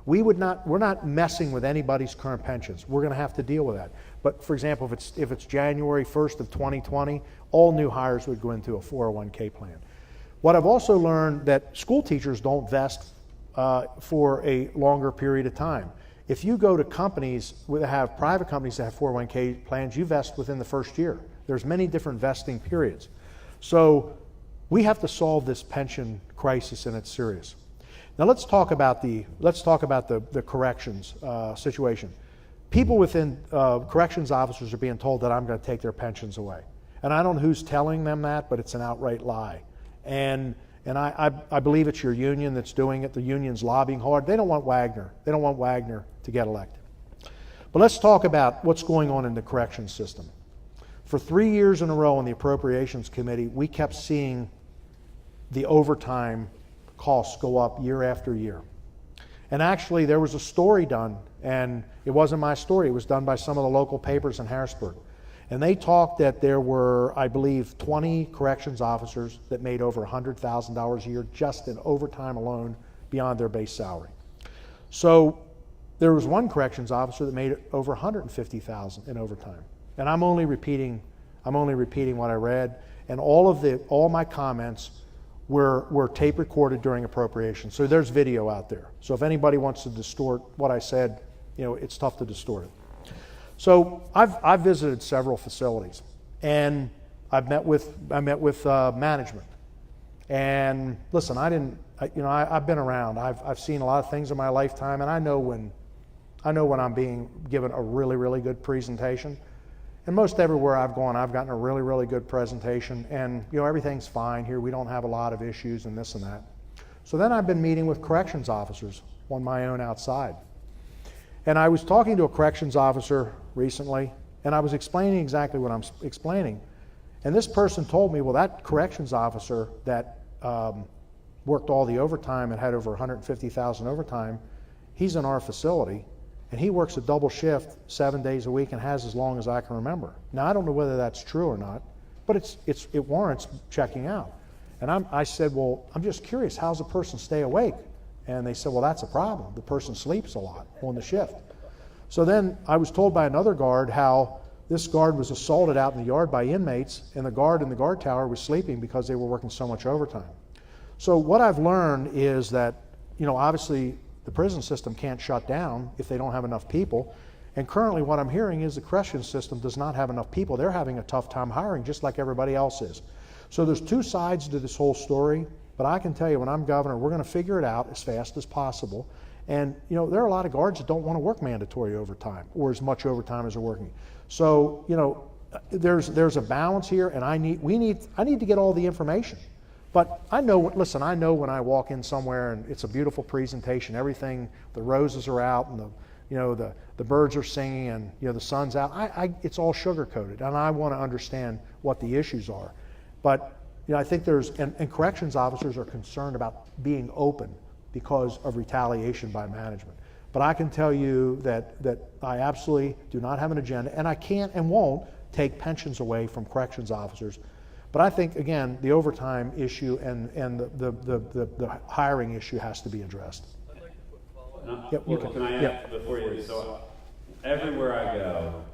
we're not messing with anybody's current pensions. We're going to have to deal with that. But for example, if it's January 1st of 2020, all new hires would go into a 401k plan. What I've also learned that school teachers don't vest for a longer period of time. If you go to companies that have private companies that have 401k plans, you vest within the first year. There's many different vesting periods. So we have to solve this pension crisis, and it's serious. Now let's talk about the corrections situation. People within corrections officers are being told that I'm going to take their pensions away, and I don't know who's telling them that, but it's an outright lie. And I believe it's your union that's doing it. The union's lobbying hard. They don't want Wagner. They don't want Wagner to get elected. But let's talk about what's going on in the corrections system. For 3 years in a row on the Appropriations Committee, we kept seeing the overtime costs go up year after year. And actually, there was a story done, and it wasn't my story. It was done by some of the local papers in Harrisburg. And they talked that there were, I believe, 20 corrections officers that made over $100,000 a year just in overtime alone beyond their base salary. So there was one corrections officer that made over $150,000 in overtime. And I'm only repeating what I read, and all my comments were tape recorded during appropriation. So there's video out there. So if anybody wants to distort what I said, it's tough to distort it. So I've visited several facilities, and I've met with management. And listen, I've been around. I've seen a lot of things in my lifetime, and I know when I'm being given a really, really good presentation. And most everywhere I've gone, I've gotten a really, really good presentation, and everything's fine here. We don't have a lot of issues and this and that. So then I've been meeting with corrections officers on my own outside. And I was talking to a corrections officer recently, and I was explaining exactly what I'm explaining. And this person told me, well, that corrections officer that worked all the overtime and had over $150,000 overtime, he's in our facility, and he works a double shift 7 days a week and has as long as I can remember. Now, I don't know whether that's true or not, but it warrants checking out. And I said, well, I'm just curious, how's a person stay awake? And they said, well, that's a problem. The person sleeps a lot on the shift. So then I was told by another guard how this guard was assaulted out in the yard by inmates, and the guard in the guard tower was sleeping because they were working so much overtime. So what I've learned is that, obviously the prison system can't shut down if they don't have enough people. And currently what I'm hearing is the corrections system does not have enough people. They're having a tough time hiring, just like everybody else is. So there's two sides to this whole story. But I can tell you, when I'm governor, we're going to figure it out as fast as possible. And there are a lot of guards that don't want to work mandatory overtime or as much overtime as they're working. So there's a balance here, and I need to get all the information. But I know when I walk in somewhere and it's a beautiful presentation, everything, the roses are out and the birds are singing and the sun's out. It's all sugar coated, and I want to understand what the issues are. But I think and corrections officers are concerned about being open because of retaliation by management. But I can tell you that I absolutely do not have an agenda, and I can't and won't take pensions away from corrections officers. But I think, again, the overtime issue and the hiring issue has to be addressed. Yep, you can. Can I add before you? So everywhere I go,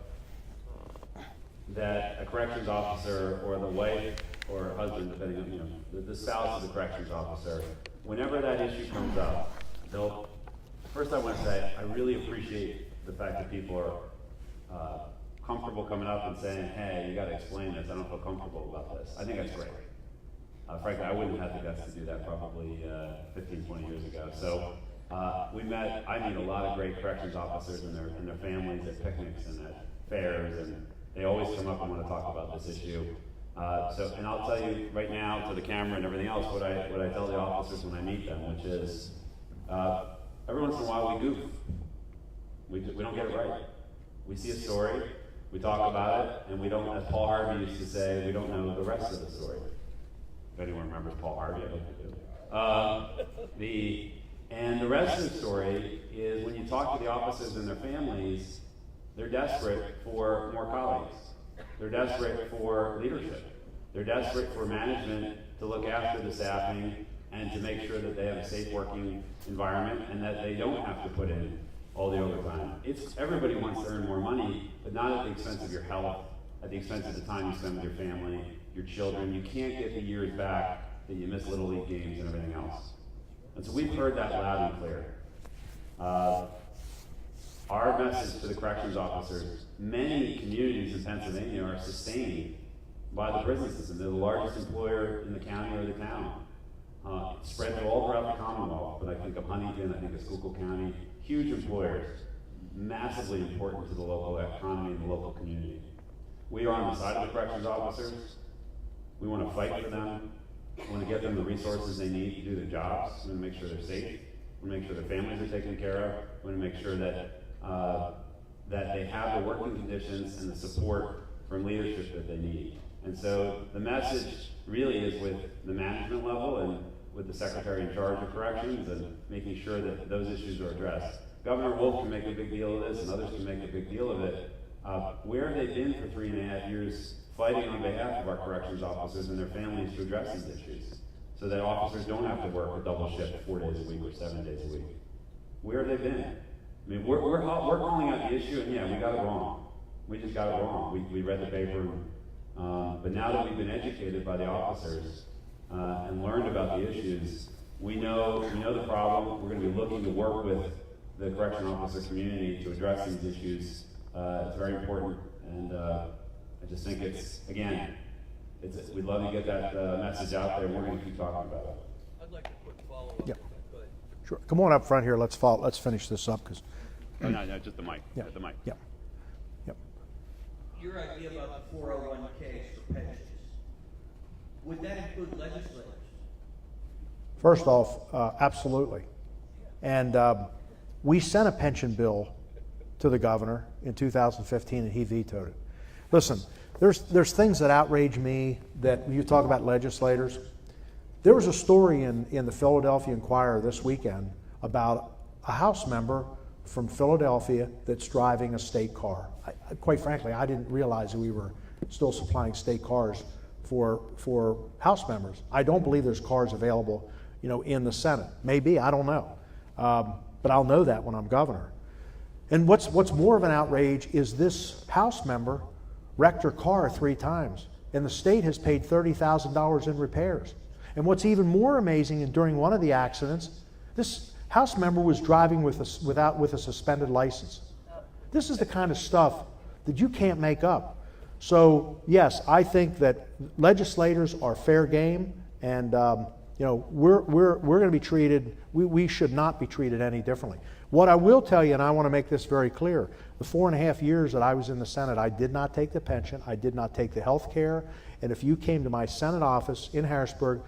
that a corrections officer or the wife or husband, depending on the spouse of the corrections officer, whenever that issue comes up, first I want to say I really appreciate the fact that people are comfortable coming up and saying, hey, you got to explain this. I don't feel comfortable about this. I think that's great. Frankly, I wouldn't have had the guts to do that probably 15, 20 years ago. So I meet a lot of great corrections officers and their families at picnics and at fairs, and they always come up and want to talk about this issue. And I'll tell you right now to the camera and everything else what I tell the officers when I meet them, which is every once in a while we goof. We don't get it right. We see a story, we talk about it, and we don't, as Paul Harvey used to say, we don't know the rest of the story. If anyone remembers Paul Harvey, I hope you do. And the rest of the story is when you talk to the officers and their families, they're desperate for more colleagues. They're desperate for leadership. They're desperate for management to look after the staffing and to make sure that they have a safe working environment and that they don't have to put in all the overtime. Everybody wants to earn more money, but not at the expense of your health, at the expense of the time you spend with your family, your children. You can't get the years back that you miss Little League games and everything else. And so we've heard that loud and clear. Our message to the corrections officers, many communities in Pennsylvania are sustained by the prison system. They're the largest employer in the county or the town. It's spread all throughout the Commonwealth, but I think of Huntington, I think of Schuylkill County, huge employers, massively important to the local economy and the local community. We are on the side of the corrections officers. We want to fight for them. We want to get them the resources they need to do their jobs. We want to make sure they're safe. We want to make sure their families are taken care of. We want to make sure that that they have the working conditions and the support from leadership that they need. And so the message really is with the management level and with the secretary in charge of corrections and making sure that those issues are addressed. Governor Wolf can make a big deal of this, and others can make a big deal of it. Where have they been for 3.5 years fighting on behalf of our corrections officers and their families to address these issues so that officers don't have to work a double shift 4 days a week or 7 days a week? Where have they been? I mean, we're calling out the issue, and yeah, we got it wrong. We just got it wrong. We read the paper, but now that we've been educated by the officers and learned about the issues, we know the problem. We're going to be looking to work with the correction officer community to address these issues. It's very important, and I just think we'd love to get that message out there, and we're going to keep talking about it. I'd like a quick follow-up Yeah. if I could. Sure. Come on up front here. Let's finish this up because. No, just the mic. Yeah. The mic. Yeah. Yep. Your idea about the 401ks for pensions, would that include legislators? First off, absolutely. And we sent a pension bill to the governor in 2015, and he vetoed it. Listen, there's things that outrage me that when you talk about legislators. There was a story in the Philadelphia Inquirer this weekend about a House member from Philadelphia that's driving a state car. Quite frankly, I didn't realize that we were still supplying state cars for House members. I don't believe there's cars available, in the Senate. Maybe, I don't know. But I'll know that when I'm governor. And what's more of an outrage is this House member wrecked her car 3 times, and the state has paid $30,000 in repairs. And what's even more amazing, and during one of the accidents, this House member was driving with a suspended license. This is the kind of stuff that you can't make up. So yes, I think that legislators are fair game, and we're going to be treated. We should not be treated any differently. What I will tell you, and I want to make this very clear, the 4.5 years that I was in the Senate, I did not take the pension, I did not take the health care, and if you came to my Senate office in Harrisburg,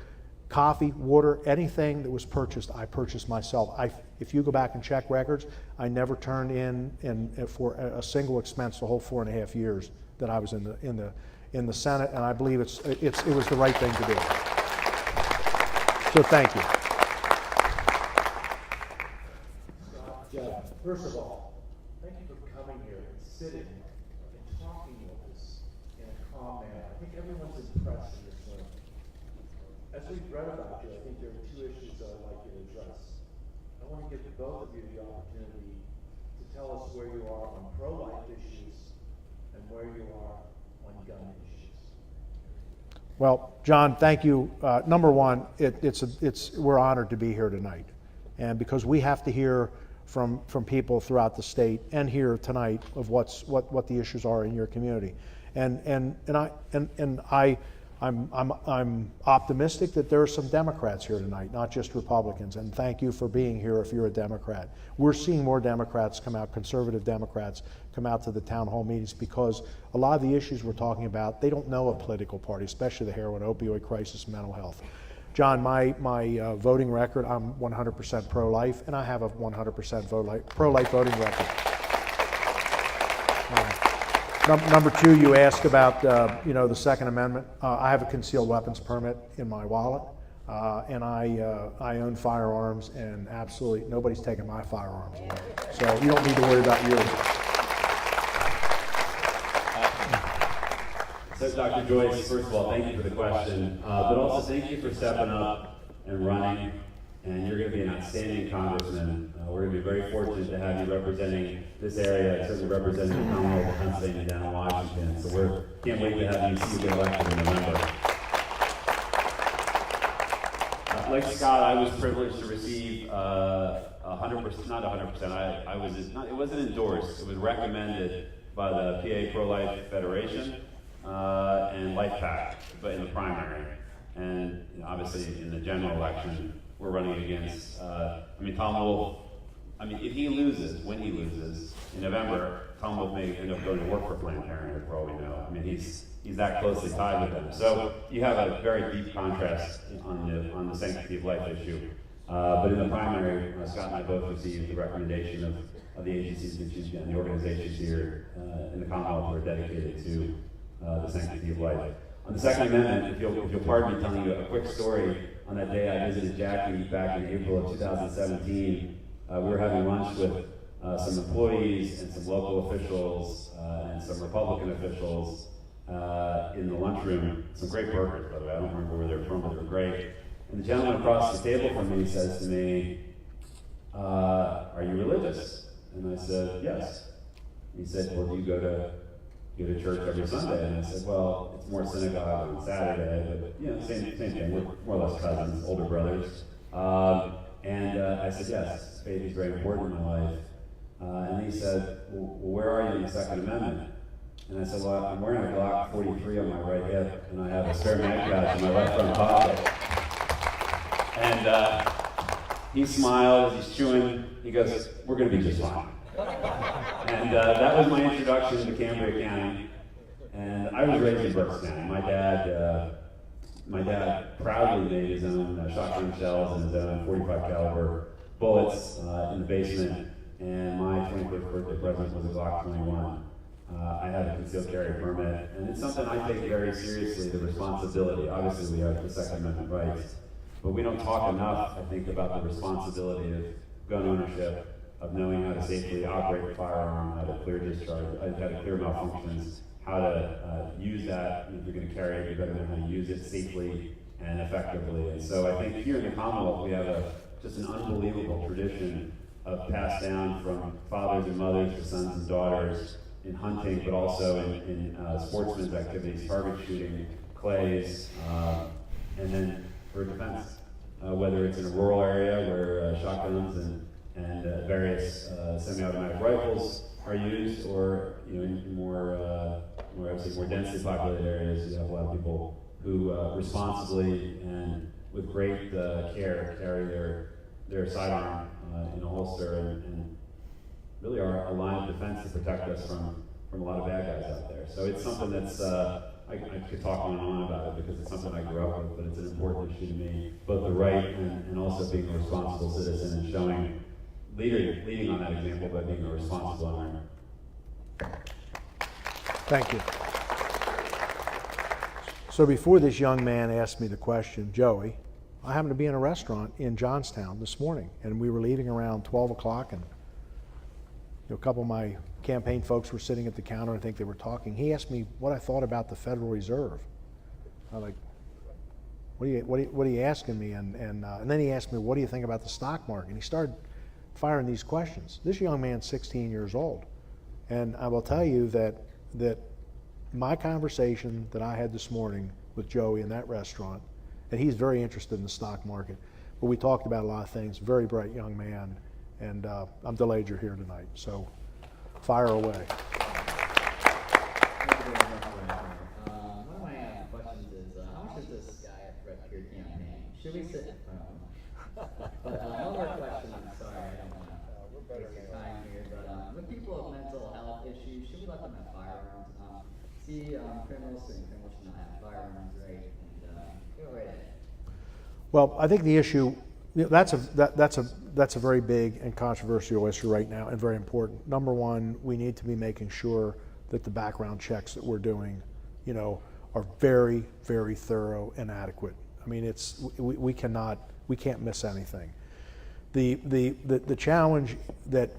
coffee, water, anything that was purchased, I purchased myself. If you go back and check records, I never turned in for a single expense the whole 4.5 years that I was in the Senate, and I believe it was the right thing to do. So thank you. Jeff, first of all, thank you for coming here and sitting and talking with us in a calm manner. I think everyone's impressed in this room. As we've read about you, I think there are 2 issues that I'd like you to address. I want to give both of you the opportunity to tell us where you are on pro-life issues and where you are on gun issues. Well, John, thank you. Number one, we're honored to be here tonight, and because we have to hear from people throughout the state and here tonight of what the issues are in your community, and I'm optimistic that there are some Democrats here tonight, not just Republicans, and thank you for being here if you're a Democrat. We're seeing more Democrats come out, conservative Democrats come out to the town hall meetings because a lot of the issues we're talking about, they don't know a political party, especially the heroin opioid crisis and mental health. John, my voting record, I'm 100% pro-life, and I have a 100% pro-life voting record. Number 2, you asked about the Second Amendment. I have a concealed weapons permit in my wallet, and I own firearms, and absolutely nobody's taking my firearms away. So you don't need to worry about yours. So Dr. Joyce, first of all, thank you for the question, but also thank you for stepping up and running, and you're going to be an outstanding congressman. We're going to be very fortunate to have you representing this area, certainly representing the Commonwealth of Pennsylvania down in Washington. So can't wait to have you see you get elected in November. Like Scott, I was privileged to receive 100%, not 100%. It wasn't endorsed. It was recommended by the PA Pro-Life Federation and Life PAC, but in the primary. And obviously in the general election, we're running against, Tom Wolf. If he loses, when he loses in November, Tom Wolf may end up going to work for Planned Parenthood, for all we know. He's that closely tied with them. So you have a very deep contrast on the sanctity of life issue. But in the primary, Scott and I both received the recommendation of the agencies and the organizations here in the Commonwealth who are dedicated to the sanctity of life. On the Second Amendment, if you'll pardon me telling you a quick story, on that day I visited Jackie back in April of 2017. We were having lunch with some employees and some local officials and some Republican officials in the lunchroom. Some great burgers, by the way. I don't remember where they're from, but they were great. And the gentleman across the table from me says to me, "Are you religious?" And I said, "Yes." He said, "Well, do you go to church every Sunday?" And I said, "Well, it's more synagogue on Saturday, but same thing. We're more or less cousins, older brothers." And I said, "Yes, faith is very important in my life." And he said, "Well, where are you in the Second Amendment?" And I said, "Well, I'm wearing a Glock 43 on my right hip, and I have a spare mag pouch in my left front pocket." And he smiled as he's chewing. He goes, "We're going to be just fine." And that was my introduction to Cambria County. And I was raised in Berks County. My dad proudly made his own shotgun shells and his own .45 caliber bullets in the basement. And my 21st birthday present was a Glock 21. I have a concealed carry permit, and it's something I take very seriously, the responsibility. Obviously, we have the Second Amendment rights, but we don't talk enough, I think, about the responsibility of gun ownership, of knowing how to safely operate a firearm, how to clear discharge, how to clear malfunctions, how to use that. If you're going to carry it, you better know how to use it safely and effectively. And so I think here in the Commonwealth, we have just an unbelievable tradition of passed down from fathers and mothers to sons and daughters in hunting, but also in sportsmen's activities, target shooting, clays, and then for defense. Whether it's in a rural area where shotguns and various semi-automatic rifles are used, or in more densely populated areas, you have a lot of people who responsibly and with great care carry their sidearm in a holster and really are a line of defense to protect us from a lot of bad guys out there. So it's something that's I could talk on and on about it because it's something I grew up with, but it's an important issue to me, both the right and also being a responsible citizen and leading on that example by being a responsible owner. Thank you. So before this young man asked me the question, Joey, I happened to be in a restaurant in Johnstown this morning, and we were leaving around 12 o'clock, and a couple of my campaign folks were sitting at the counter. I think they were talking. He asked me what I thought about the Federal Reserve. I'm like, what are you asking me? And then he asked me, what do you think about the stock market? And he started firing these questions. This young man's 16 years old. And I will tell you that my conversation that I had this morning with Joey in that restaurant, and he's very interested in the stock market, but we talked about a lot of things. Very bright young man, and I'm delighted you're here tonight. So fire away. One of my questions is, how much is this guy rep your campaign? Should we sit in front of him? But one more question, I'm sorry, I don't want to waste your time here, but with people with mental health issues, should we let them have firearms? Criminals should not have firearms, right? And go right ahead. Well, I think the issue, that's a very big and controversial issue right now, and very important. Number one, we need to be making sure that the background checks that we're doing, are very, very thorough and adequate. I mean, we can't miss anything. The challenge that,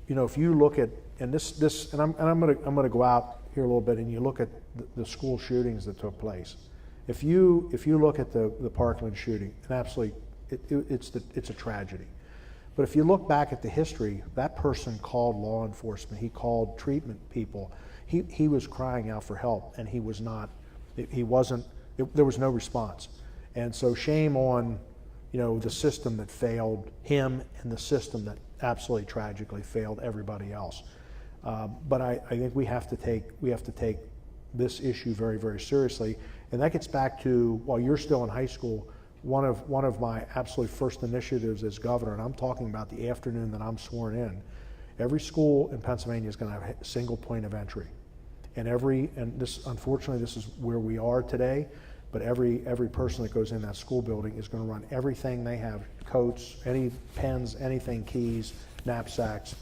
if you look at, and this, and I'm gonna go out here a little bit, and you look at the school shootings that took place. If you look at the Parkland shooting, an absolutely it's a tragedy. But if you look back at the history, that person called law enforcement, he called treatment people, he was crying out for help, and there was no response. And so shame on, the system that failed him and the system that absolutely tragically failed everybody else. But I think we have to take this issue very, very seriously. And that gets back to, while you're still in high school, one of my absolute first initiatives as governor, and I'm talking about the afternoon that I'm sworn in, every school in Pennsylvania is going to have a single point of entry. And unfortunately, this is where we are today, but every person that goes in that school building is going to run everything they have, coats, any pens, anything, keys, knapsacks,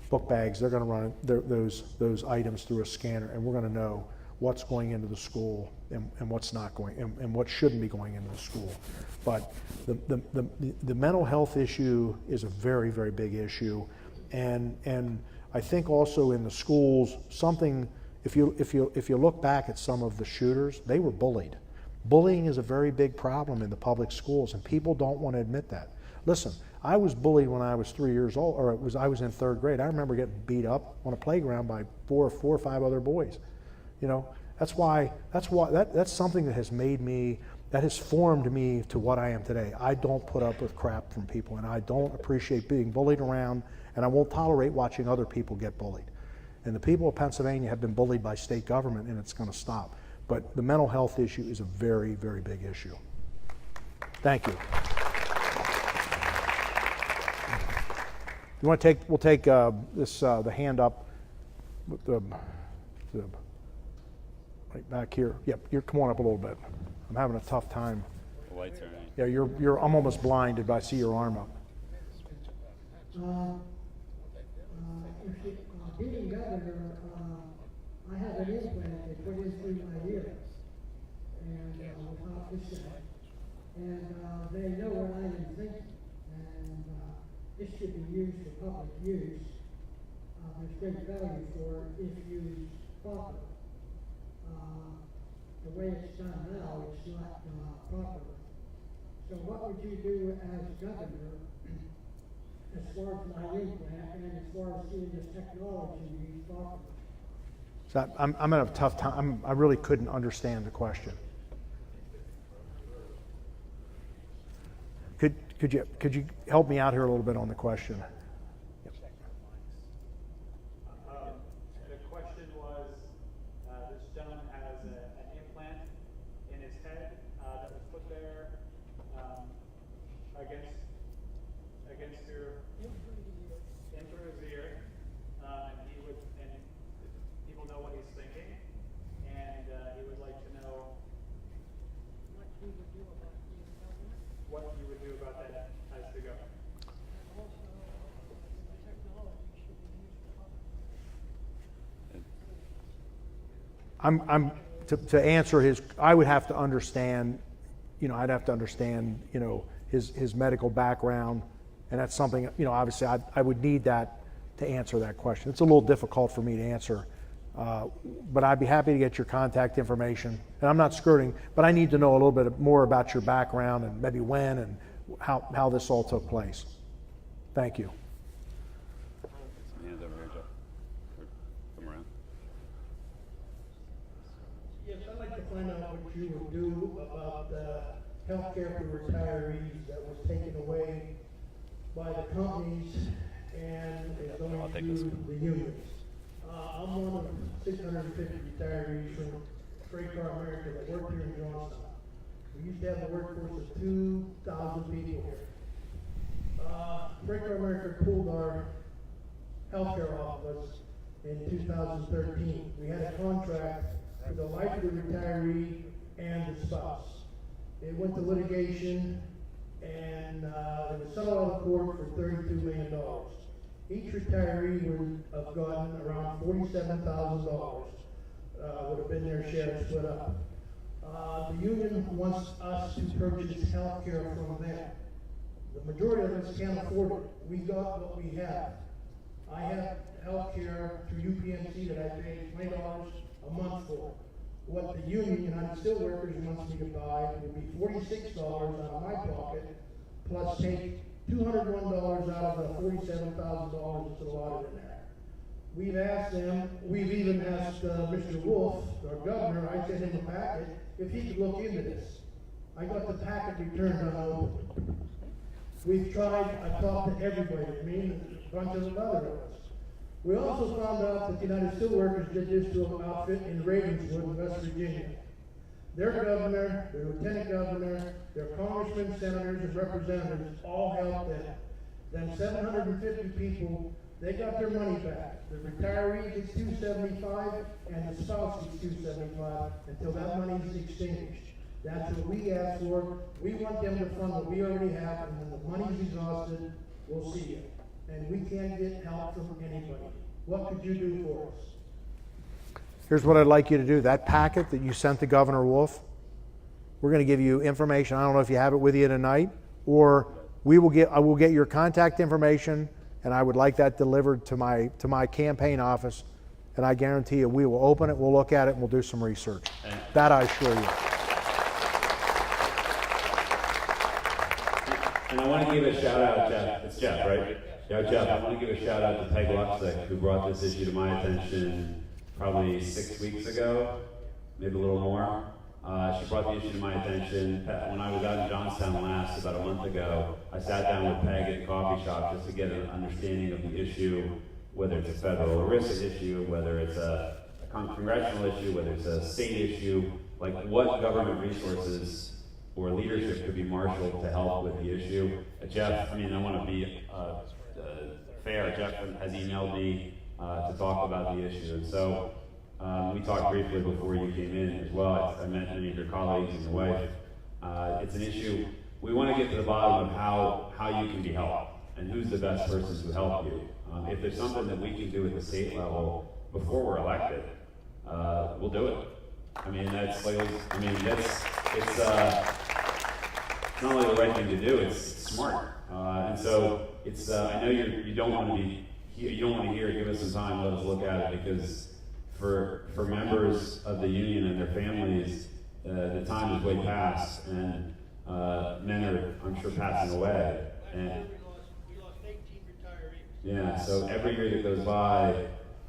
book bags, they're going to run those items through a scanner, and we're going to know what's going into the school and what's not going, and what shouldn't be going into the school. But the mental health issue is a very, very big issue, and I think also in the schools, if you look back at some of the shooters, they were bullied. Bullying is a very big problem in the public schools, and people don't want to admit that. Listen, I was bullied when I was 3 years old, I was in third grade. I remember getting beat up on a playground by four or five other boys. That's something that has formed me to what I am today. I don't put up with crap from people, and I don't appreciate being bullied around, and I won't tolerate watching other people get bullied. And the people of Pennsylvania have been bullied by state government, and it's going to stop. But the mental health issue is a very, very big issue. Thank you. We'll take the hand up with the right back here. Yep, come on up a little bit. I'm having a tough time. The lights are on. Yeah, I'm almost blinded, but I see your arm up. Being governor, I have an implant they put in through my ear, and without this guy, and they know what I am thinking, and this should be used for public use. There's great value for it if used properly. The way it's done now, it's not proper. So what would you do as governor as far as my implant and as far as seeing this technology used properly? So I'm having a tough time. I really couldn't understand the question. Could you help me out here a little bit on the question? The question was, this gentleman has an implant in his head that was put there against your in through his ear, and people know what he's thinking, and he would like to know what you would do about that as the governor. To answer his, I would have to understand, I'd have to understand, his medical background, and that's something, obviously I would need that to answer that question. It's a little difficult for me to answer, but I'd be happy to get your contact information. And I'm not skirting, but I need to know a little bit more about your background and maybe when and how this all took place. Thank you. Hands over here, Jeff. Come around. Yes, I'd like to find out what you would do about the health care for retirees that was taken away by the companies and is going I'll take to this. the unions. I'm one of 650 retirees from Freight Car America that worked here in Johnstown. We used to have a workforce of 2,000 people here. Freight Car America pulled our health care off of us in 2013. We had a contract for the life of the retiree and the spouse. It went to litigation, and it was settled out of court for $32 million. Each retiree would have gotten around $47,000. Would have been their share split up. The union wants us to purchase health care from them. The majority of us can't afford it. We got what we have. I have health care through UPMC that I pay $20 a month for. What the union, United Steelworkers, wants me to buy would be $46 out of my pocket, plus take $201 out of the $47,000 that's allotted in there. We've asked them, we've even asked Mr. Wolf, our governor, I sent him a packet, if he could look into this. I got the packet returned unopened. We've tried, I've talked to everybody, me and a bunch of other of us. We also found out that the United Steelworkers did this to an outfit in Ravenswood, West Virginia. Their governor, their lieutenant governor, their congressmen, senators, and representatives all helped them. Then 750 people, they got their money back. The retiree gets $275, and the spouse gets $275 until that money is extinguished. That's what we asked for. We want them to fund what we already have, and when the money's exhausted, we'll see you. And we can't get help from anybody. What could you do for us? Here's what I'd like you to do. That packet that you sent to Governor Wolf, we're going to give you information. I don't know if you have it with you tonight, or I will get your contact information, and I would like that delivered to my campaign office, and I guarantee you we will open it, we'll look at it, and we'll do some research. That I assure you. And I want to give a shout out, Jeff. It's Jeff, right? Yeah, Jeff. I want to give a shout out to Peg Luxick, who brought this issue to my attention probably 6 weeks ago, maybe a little more. She brought the issue to my attention when I was out in Johnstown last, about a month ago. I sat down with Peg at the coffee shop just to get an understanding of the issue, whether it's a federal ERISA issue, whether it's a congressional issue, whether it's a state issue, like what government resources or leadership could be marshaled to help with the issue. Jeff, I mean, I want to be fair. Jeff has emailed me to talk about the issue, and so we talked briefly before you came in as well. I met many of your colleagues and your wife. It's an issue. We want to get to the bottom of how you can be helped and who's the best person to help you. If there's something that we can do at the state level before we're elected, we'll do it. I mean, it's not only the right thing to do, it's smart. And so it's I know you don't want to hear, give us some time, let us look at it, because for members of the union and their families, the time is way past, and men are, I'm sure, passing away. And we lost 18 retirees. yeah, so every year that goes by,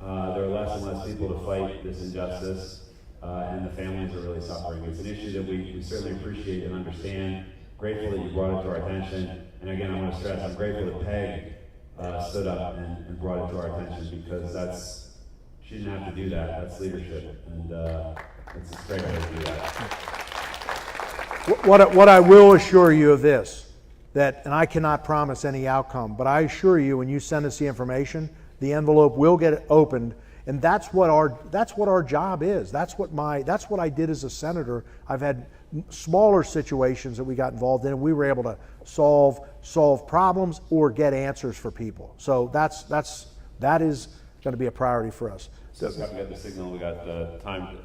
there are less and less people to fight this injustice, and the families are really suffering. It's an issue that we certainly appreciate and understand. Grateful that you brought it to our attention. And again, I want to stress, I'm grateful that Peg stood up and brought it to our attention, because she didn't have to do that. That's leadership, and it's a great way to do that. What I will assure you of this, and I cannot promise any outcome, but I assure you, when you send us the information, the envelope will get opened, and that's what our job is. That's what I did as a senator. I've had smaller situations that we got involved in, and we were able to solve problems or get answers for people. So that is going to be a priority for us. So Scott, we got the signal, we got the time.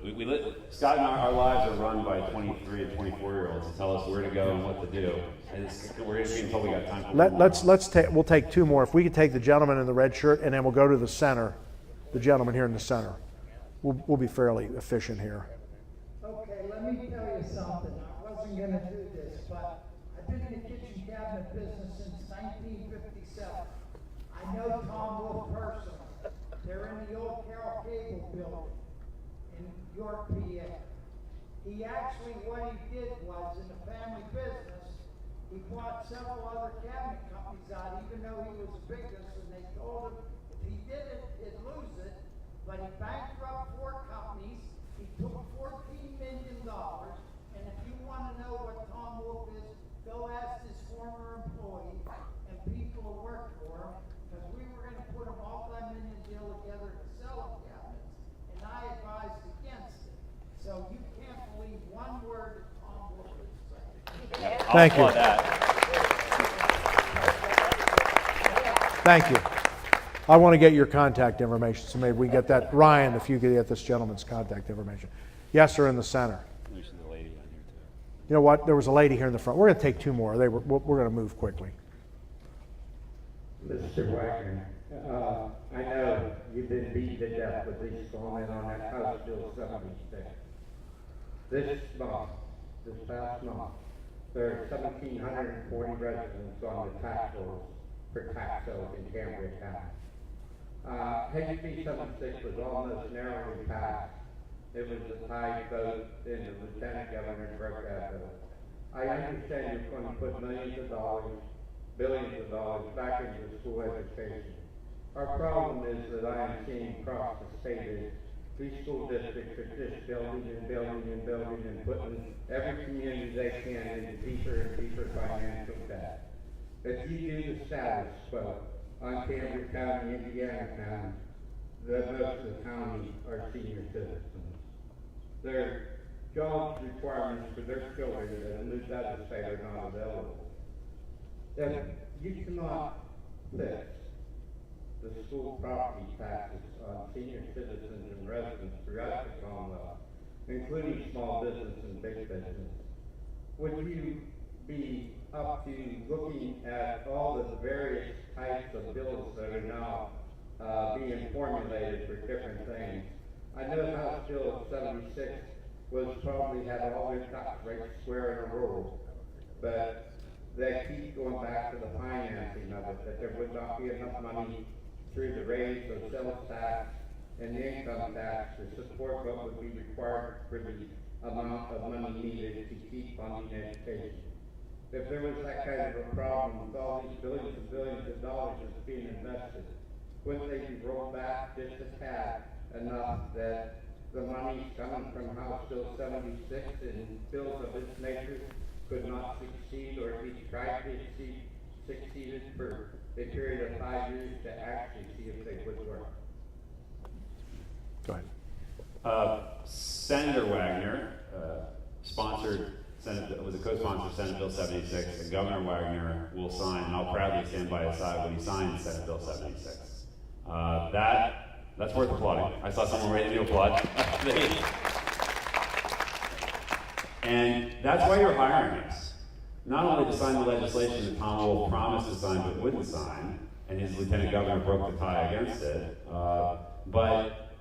Scott and our lives are run by 23 and 24-year-olds to tell us where to go and what to do. And we're going to be until we got time for We'll take two more. If we could take the gentleman in the red shirt, and then we'll go to the center, the gentleman here in the center. We'll be fairly efficient here. Okay, let me tell you something. I wasn't gonna do this, but I've been in the kitchen cabinet business since 1957. I know Tom Wolf personally. They're in the old Carroll Cable building in York, PA. He actually, what he did was, in the family business, he bought several other cabinet companies out, even though he was the biggest, and they told him if he did it, he'd lose it. But he bankrupted 4 companies. He took $14 million, and if you want to know what Tom Wolf is, go ask his former employee and people who worked for him, because we were going to put a multi-million deal together to sell cabinets, and I advised against it. So you can't believe one word that Tom Wolf is saying. Thank you. Thank you. I want to get your contact information, so maybe we get that. Ryan, if you could get this gentleman's contact information. Yes, sir, in the center. There's a lady on here too. You know what? There was a lady here in the front. We're going to take 2 more. We're going to move quickly. Mr. Wagner, I know you've been beaten to death with these comments on that House Bill 76. This past month, There are 1,740 residents on the tax rolls for tax sales in Cambria County. HB 76 was almost narrowly passed. It was a tie vote, and the lieutenant governor broke that vote. I understand you're going to put millions of dollars, billions of dollars back into school education. Our problem is that I am seeing across the state is these school districts are just building and building and building and putting every community they can into deeper and deeper financial debt. If you do the status quo on Cambria County, Indiana County, most of the counties are senior citizens. Their job requirements for their children that move out of the state are not available. If you cannot fix the school property taxes on senior citizens and residents throughout the Commonwealth, including small business and big business, would you be up to looking at all the various types of bills that are now being formulated for different things? I know House Bill 76 was probably had all their tax rates square in a row, but they keep going back to the financing of it, that there would not be enough money through the raise of sales tax and the income tax to support what would be required for the amount of money needed to keep funding education. If there was that kind of a problem with all these billions and billions of dollars that's being invested, wouldn't they be rolled back just a tad enough that the money coming from House Bill 76 and bills of this nature could not succeed, or at least try to succeeded for a period of 5 years to actually see if they would work? Go ahead. Senator Wagner sponsored was a co-sponsor of Senate Bill 76, and Governor Wagner will sign, and I'll proudly stand by his side when he signs Senate Bill 76. That's worth applauding. I saw someone ready to applaud. And that's why you're hiring us. Not only to sign the legislation that Tom Wolf promised to sign but wouldn't sign, and his lieutenant governor broke the tie against it, but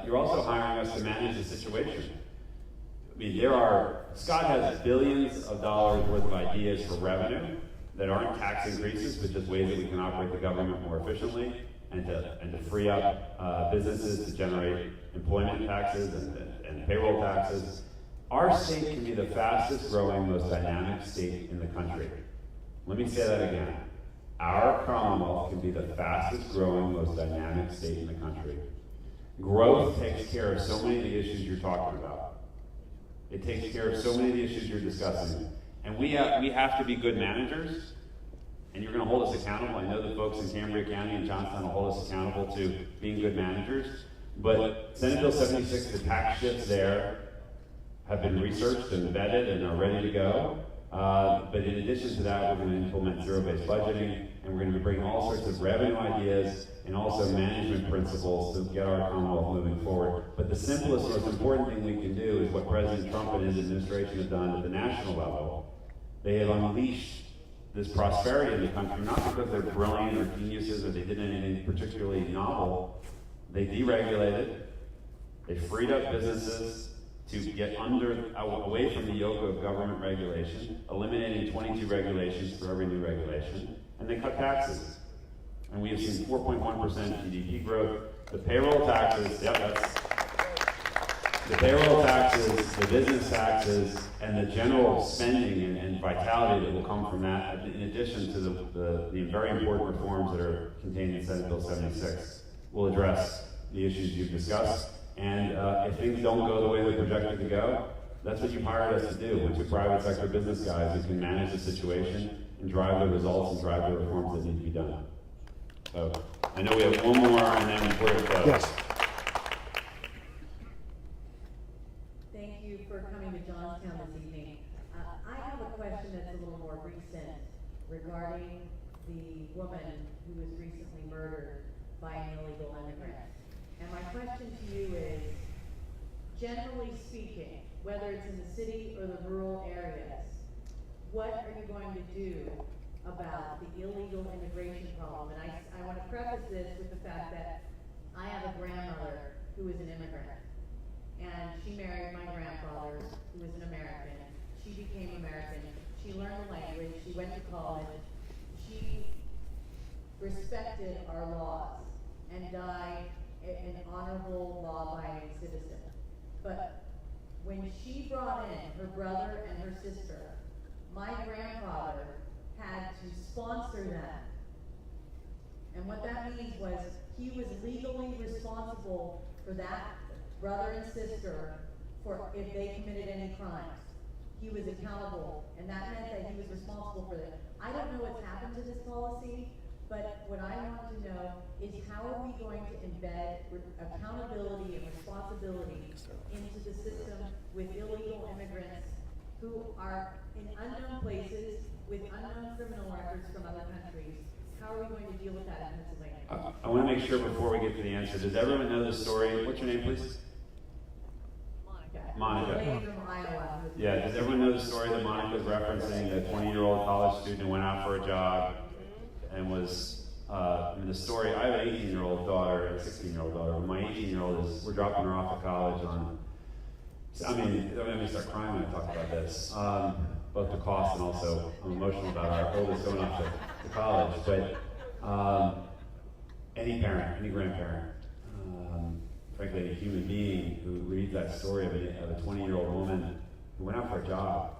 you're also hiring us to manage the situation. I mean, Scott has billions of dollars worth of ideas for revenue that aren't tax increases, but just ways that we can operate the government more efficiently and to free up businesses to generate employment taxes and payroll taxes. Our state can be the fastest growing, most dynamic state in the country. Let me say that again. Our Commonwealth can be the fastest growing, most dynamic state in the country. Growth takes care of so many of the issues you're talking about. It takes care of so many of the issues you're discussing. And we have to be good managers, and you're going to hold us accountable. I know the folks in Cambria County and Johnstown will hold us accountable to being good managers. But Senate Bill 76, the tax shifts there have been researched and vetted and are ready to go. But in addition to that, we're going to implement zero-based budgeting, and we're going to be bringing all sorts of revenue ideas and also management principles to get our Commonwealth moving forward. But the simplest, most important thing we can do is what President Trump and his administration have done at the national level. They have unleashed this prosperity in the country, not because they're brilliant or geniuses or they did anything particularly novel. They deregulated, they freed up businesses to get away from the yoke of government regulation, eliminating 22 regulations for every new regulation, and they cut taxes. And we have seen 4.1% GDP growth. The payroll taxes, the payroll taxes, the business taxes, and the general spending and vitality that will come from that, in addition to the very important reforms that are contained in Senate Bill 76, will address the issues you've discussed. And if things don't go the way they're projected to go, that's what you hired us to do. We're two private sector business guys who can manage the situation and drive the results and drive the reforms that need to be done. So I know we have one more, and then we're going to close. Yes. Thank you for coming to Johnstown this evening. I have a question that's a little more recent regarding the woman who was recently murdered by an illegal immigrant. And my question to you is, generally speaking, whether it's in the city or the rural areas, what are you going to do about the illegal immigration problem? And I want to preface this with the fact that I have a grandmother who is an immigrant. And she married my grandfather, who is an American. She became American. she learned the language, she went to college, she respected our laws and died an honorable, law-abiding citizen. But when she brought in her brother and her sister, my grandfather had to sponsor them. And what that means was he was legally responsible for that brother and sister for if they committed any crimes. He was accountable, and that meant that he was responsible for them. I don't know what's happened to this policy, but what I want to know is how are we going to embed accountability and responsibility into the system with illegal immigrants who are in unknown places with unknown criminal records from other countries. How are we going to deal with that in Pennsylvania? I want to make sure before we get to the answer, does everyone know the story? What's your name, please? Monica. Lady from Iowa. Yeah, does everyone know the story that Monica's referencing? The 20-year-old college student who went out for a job and was, the story, I have an 18-year-old daughter and a 16-year-old daughter. My 18-year-old is, we're dropping her off at college on, I'm going to start crying when I talk about this. Both the cost and also I'm emotional about our oldest going off to college. But any parent, any grandparent, frankly, any human being who reads that story of a 20-year-old woman who went out for a job,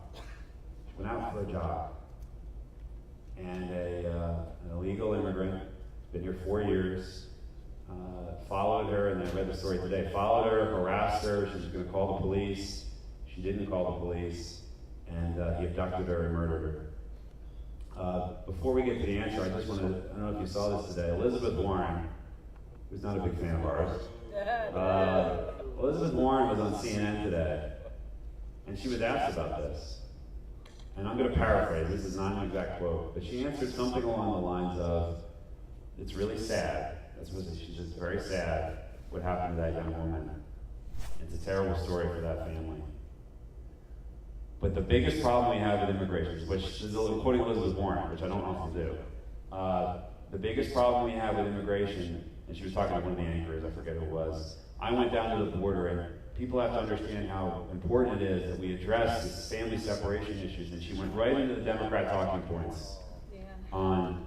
and an illegal immigrant, been here 4 years, followed her, and I read the story today, followed her, harassed her, she was going to call the police, she didn't call the police, and he abducted her and murdered her. Before we get to the answer, I just want to, I don't know if you saw this today, Elizabeth Warren, who's not a big fan of ours, Elizabeth Warren was on CNN today, and she was asked about this. And I'm going to paraphrase, this is not an exact quote, but she answered something along the lines of, it's really sad. That's what she's just very sad what happened to that young woman. It's a terrible story for that family. But the biggest problem we have with immigration, which is quoting Elizabeth Warren, which I don't often do, the biggest problem we have with immigration, and she was talking to one of the anchors, I forget who it was. I went down to the border, and people have to understand how important it is that we address these family separation issues. And she went right into the Democrat talking points on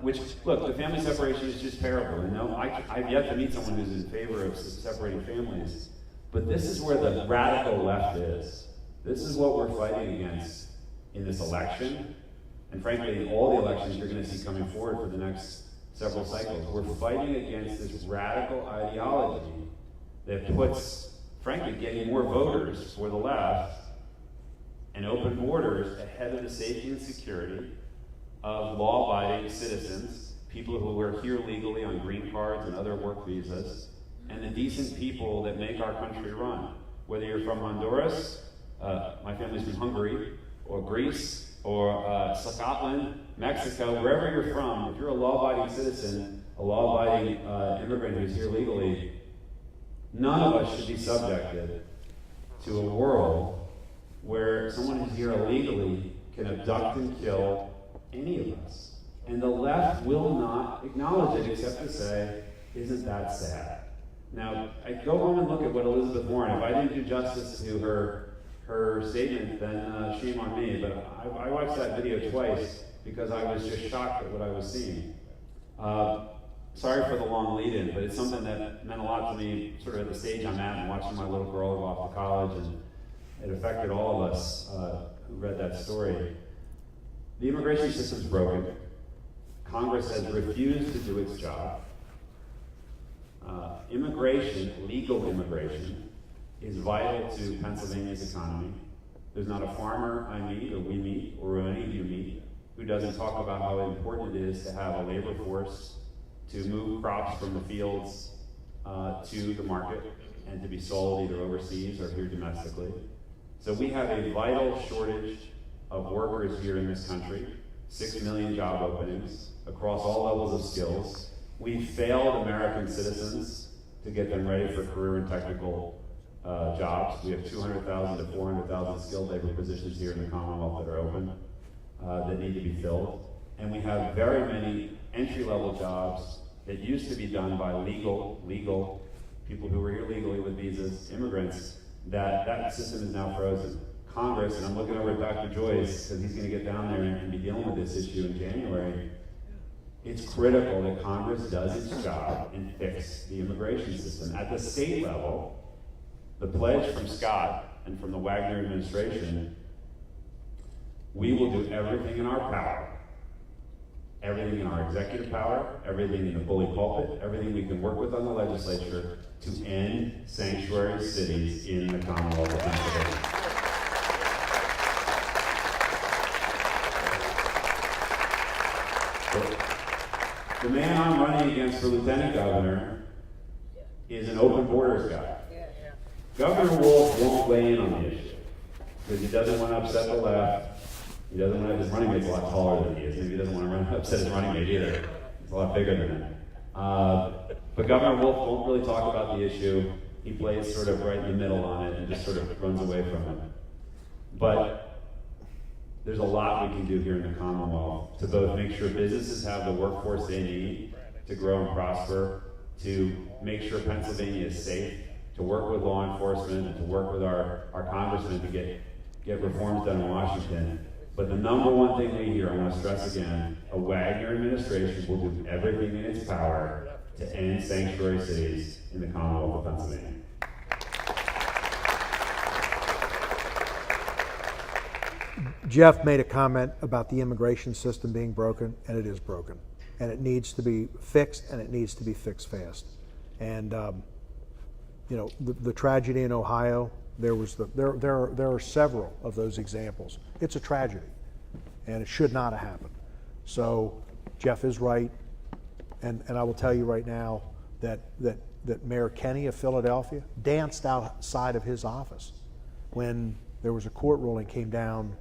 which, look, the family separation is just terrible. And no, I've yet to meet someone who's in favor of separating families. But this is where the radical left is. This is what we're fighting against in this election. And frankly, in all the elections you're going to see coming forward for the next several cycles. We're fighting against this radical ideology that puts, frankly, getting more voters for the left and open borders ahead of the safety and security of law-abiding citizens, people who are here legally on green cards and other work visas, and the decent people that make our country run. Whether you're from Honduras, my family's from Hungary, or Greece, or Scotland, Mexico, wherever you're from, if you're a law-abiding citizen, a law-abiding immigrant who's here legally, none of us should be subjected to a world where someone who's here illegally can abduct and kill any of us. And the left will not acknowledge it except to say, isn't that sad? Now, I go home and look at what Elizabeth Warren, if I didn't do justice to her statement, then shame on me. But I watched that video twice because I was just shocked at what I was seeing. Sorry for the long lead-in, but it's something that meant a lot to me sort of at the stage I'm at and watching my little girl go off to college, and it affected all of us who read that story. The immigration system's broken. Congress has refused to do its job. Immigration, legal immigration, is vital to Pennsylvania's economy. There's not a farmer I meet, or we meet, or any of you meet, who doesn't talk about how important it is to have a labor force to move crops from the fields to the market and to be sold either overseas or here domestically. So we have a vital shortage of workers here in this country, 6 million job openings across all levels of skills. We failed American citizens to get them ready for career and technical jobs. We have 200,000 to 400,000 skilled labor positions here in the Commonwealth that are open that need to be filled. And we have very many entry-level jobs that used to be done by legal people who were here legally with visas, immigrants, that system is now frozen. Congress, and I'm looking over at Dr. Joyce, because he's going to get down there and be dealing with this issue in January. It's critical that Congress does its job and fix the immigration system. At the state level, the pledge from Scott and from the Wagner administration, we will do everything in our power, everything in our executive power, everything in the bully pulpit, everything we can work with on the legislature to end sanctuary cities in the Commonwealth of Pennsylvania. The man I'm running against for lieutenant governor is an open borders guy. Governor Wolf won't weigh in on the issue because he doesn't want to upset the left. He doesn't want to, his running mate's a lot taller than he is. Maybe he doesn't want to upset his running mate either. He's a lot bigger than him. But Governor Wolf won't really talk about the issue. He plays sort of right in the middle on it and just sort of runs away from it. But there's a lot we can do here in the Commonwealth to both make sure businesses have the workforce they need to grow and prosper, to make sure Pennsylvania is safe, to work with law enforcement and to work with our congressmen to get reforms done in Washington. But the number one thing we hear, I want to stress again, a Wagner administration will do everything in its power to end sanctuary cities in the Commonwealth of Pennsylvania. Jeff made a comment about the immigration system being broken, and it is broken. And it needs to be fixed, and it needs to be fixed fast. And, you know, the tragedy in Ohio, there are several of those examples. It's a tragedy, and it should not have happened. So Jeff is right, and I will tell you right now that Mayor Kenny of Philadelphia danced outside of his office when there was a court ruling came down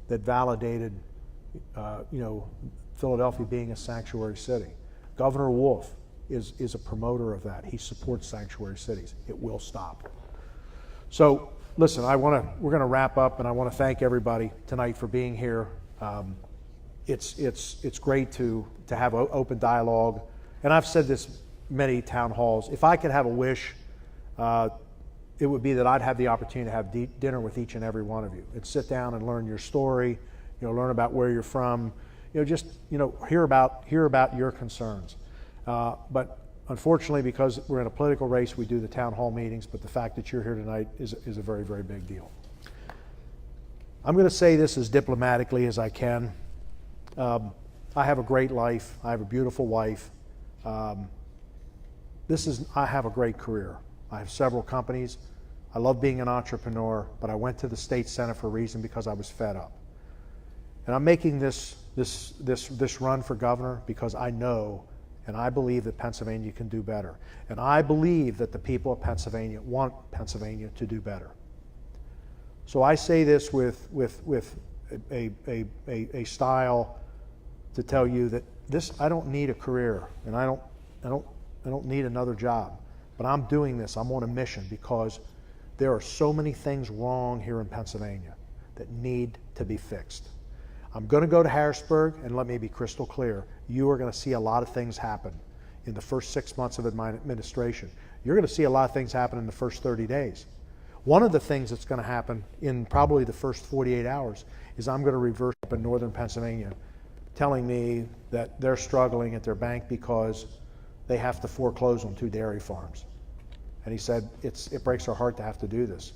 that validated, Philadelphia being a sanctuary city. Governor Wolf is a promoter of that. He supports sanctuary cities. It will stop. So, listen, we're going to wrap up, and I want to thank everybody tonight for being here. It's great to have open dialogue, and I've said this many town halls. If I could have a wish, it would be that I'd have the opportunity to have dinner with each and every one of you and sit down and learn your story, learn about where you're from, hear about your concerns. But unfortunately, because we're in a political race, we do the town hall meetings, but the fact that you're here tonight is a very, very big deal. I'm going to say this as diplomatically as I can. I have a great life. I have a beautiful wife. I have a great career. I have several companies. I love being an entrepreneur, but I went to the state senate for a reason, because I was fed up. And I'm making this run for governor because I know and I believe that Pennsylvania can do better. And I believe that the people of Pennsylvania want Pennsylvania to do better. So I say this with a style to tell you that I don't need a career, and I don't need another job. But I'm doing this. I'm on a mission because there are so many things wrong here in Pennsylvania that need to be fixed. I'm going to go to Harrisburg, and let me be crystal clear. You are going to see a lot of things happen in the first 6 months of my administration. You're going to see a lot of things happen in the first 30 days. One of the things that's going to happen in probably the first 48 hours is I'm going to reverse up in northern Pennsylvania, telling me that they're struggling at their bank because they have to foreclose on 2 dairy farms. And he said, it breaks our heart to have to do this.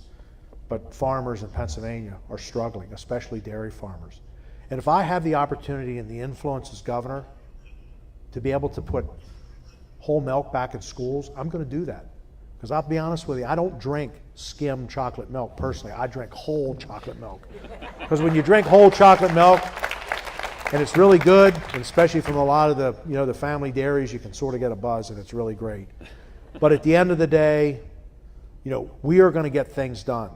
But farmers in Pennsylvania are struggling, especially dairy farmers. And if I have the opportunity and the influence as governor to be able to put whole milk back in schools, I'm going to do that. Because I'll be honest with you, I don't drink skim chocolate milk personally. I drink whole chocolate milk. Because when you drink whole chocolate milk, and it's really good, and especially from a lot of the family dairies, you can sort of get a buzz, and it's really great. But at the end of the day, we are going to get things done.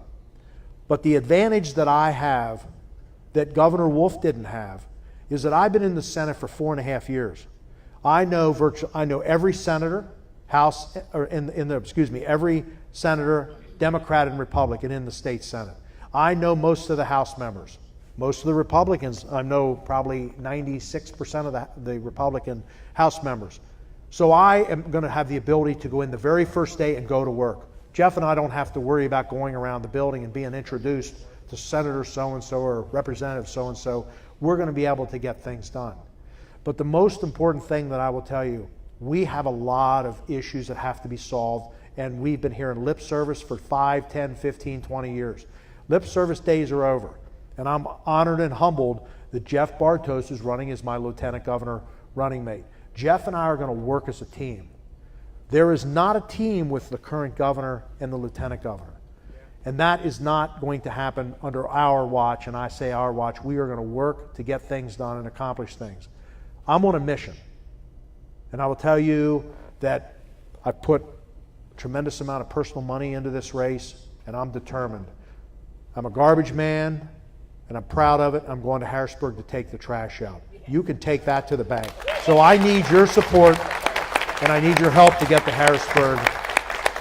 But the advantage that I have that Governor Wolf didn't have is that I've been in the Senate for 4.5 years. I know every senator, every senator, Democrat and Republican in the state Senate. I know most of the House members. Most of the Republicans, I know probably 96% of the Republican House members. So I am going to have the ability to go in the very first day and go to work. Jeff and I don't have to worry about going around the building and being introduced to Senator so-and-so or Representative so-and-so, we're going to be able to get things done. But the most important thing that I will tell you, we have a lot of issues that have to be solved, and we've been hearing lip service for 5, 10, 15, 20 years. Lip service days are over, and I'm honored and humbled that Jeff Bartos is running as my Lieutenant Governor running mate. Jeff and I are going to work as a team. There is not a team with the current governor and the Lieutenant Governor. And that is not going to happen under our watch, and I say our watch. We are going to work to get things done and accomplish things. I'm on a mission, and I will tell you that I've put a tremendous amount of personal money into this race, and I'm determined. I'm a garbage man, and I'm proud of it. I'm going to Harrisburg to take the trash out. You can take that to the bank. So I need your support, and I need your help to get to Harrisburg.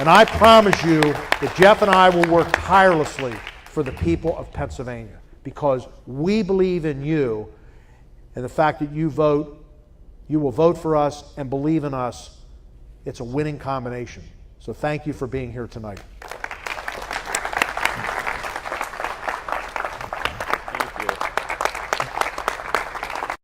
And I promise you that Jeff and I will work tirelessly for the people of Pennsylvania, because we believe in you, and the fact that you will vote for us and believe in us. It's a winning combination. So thank you for being here tonight.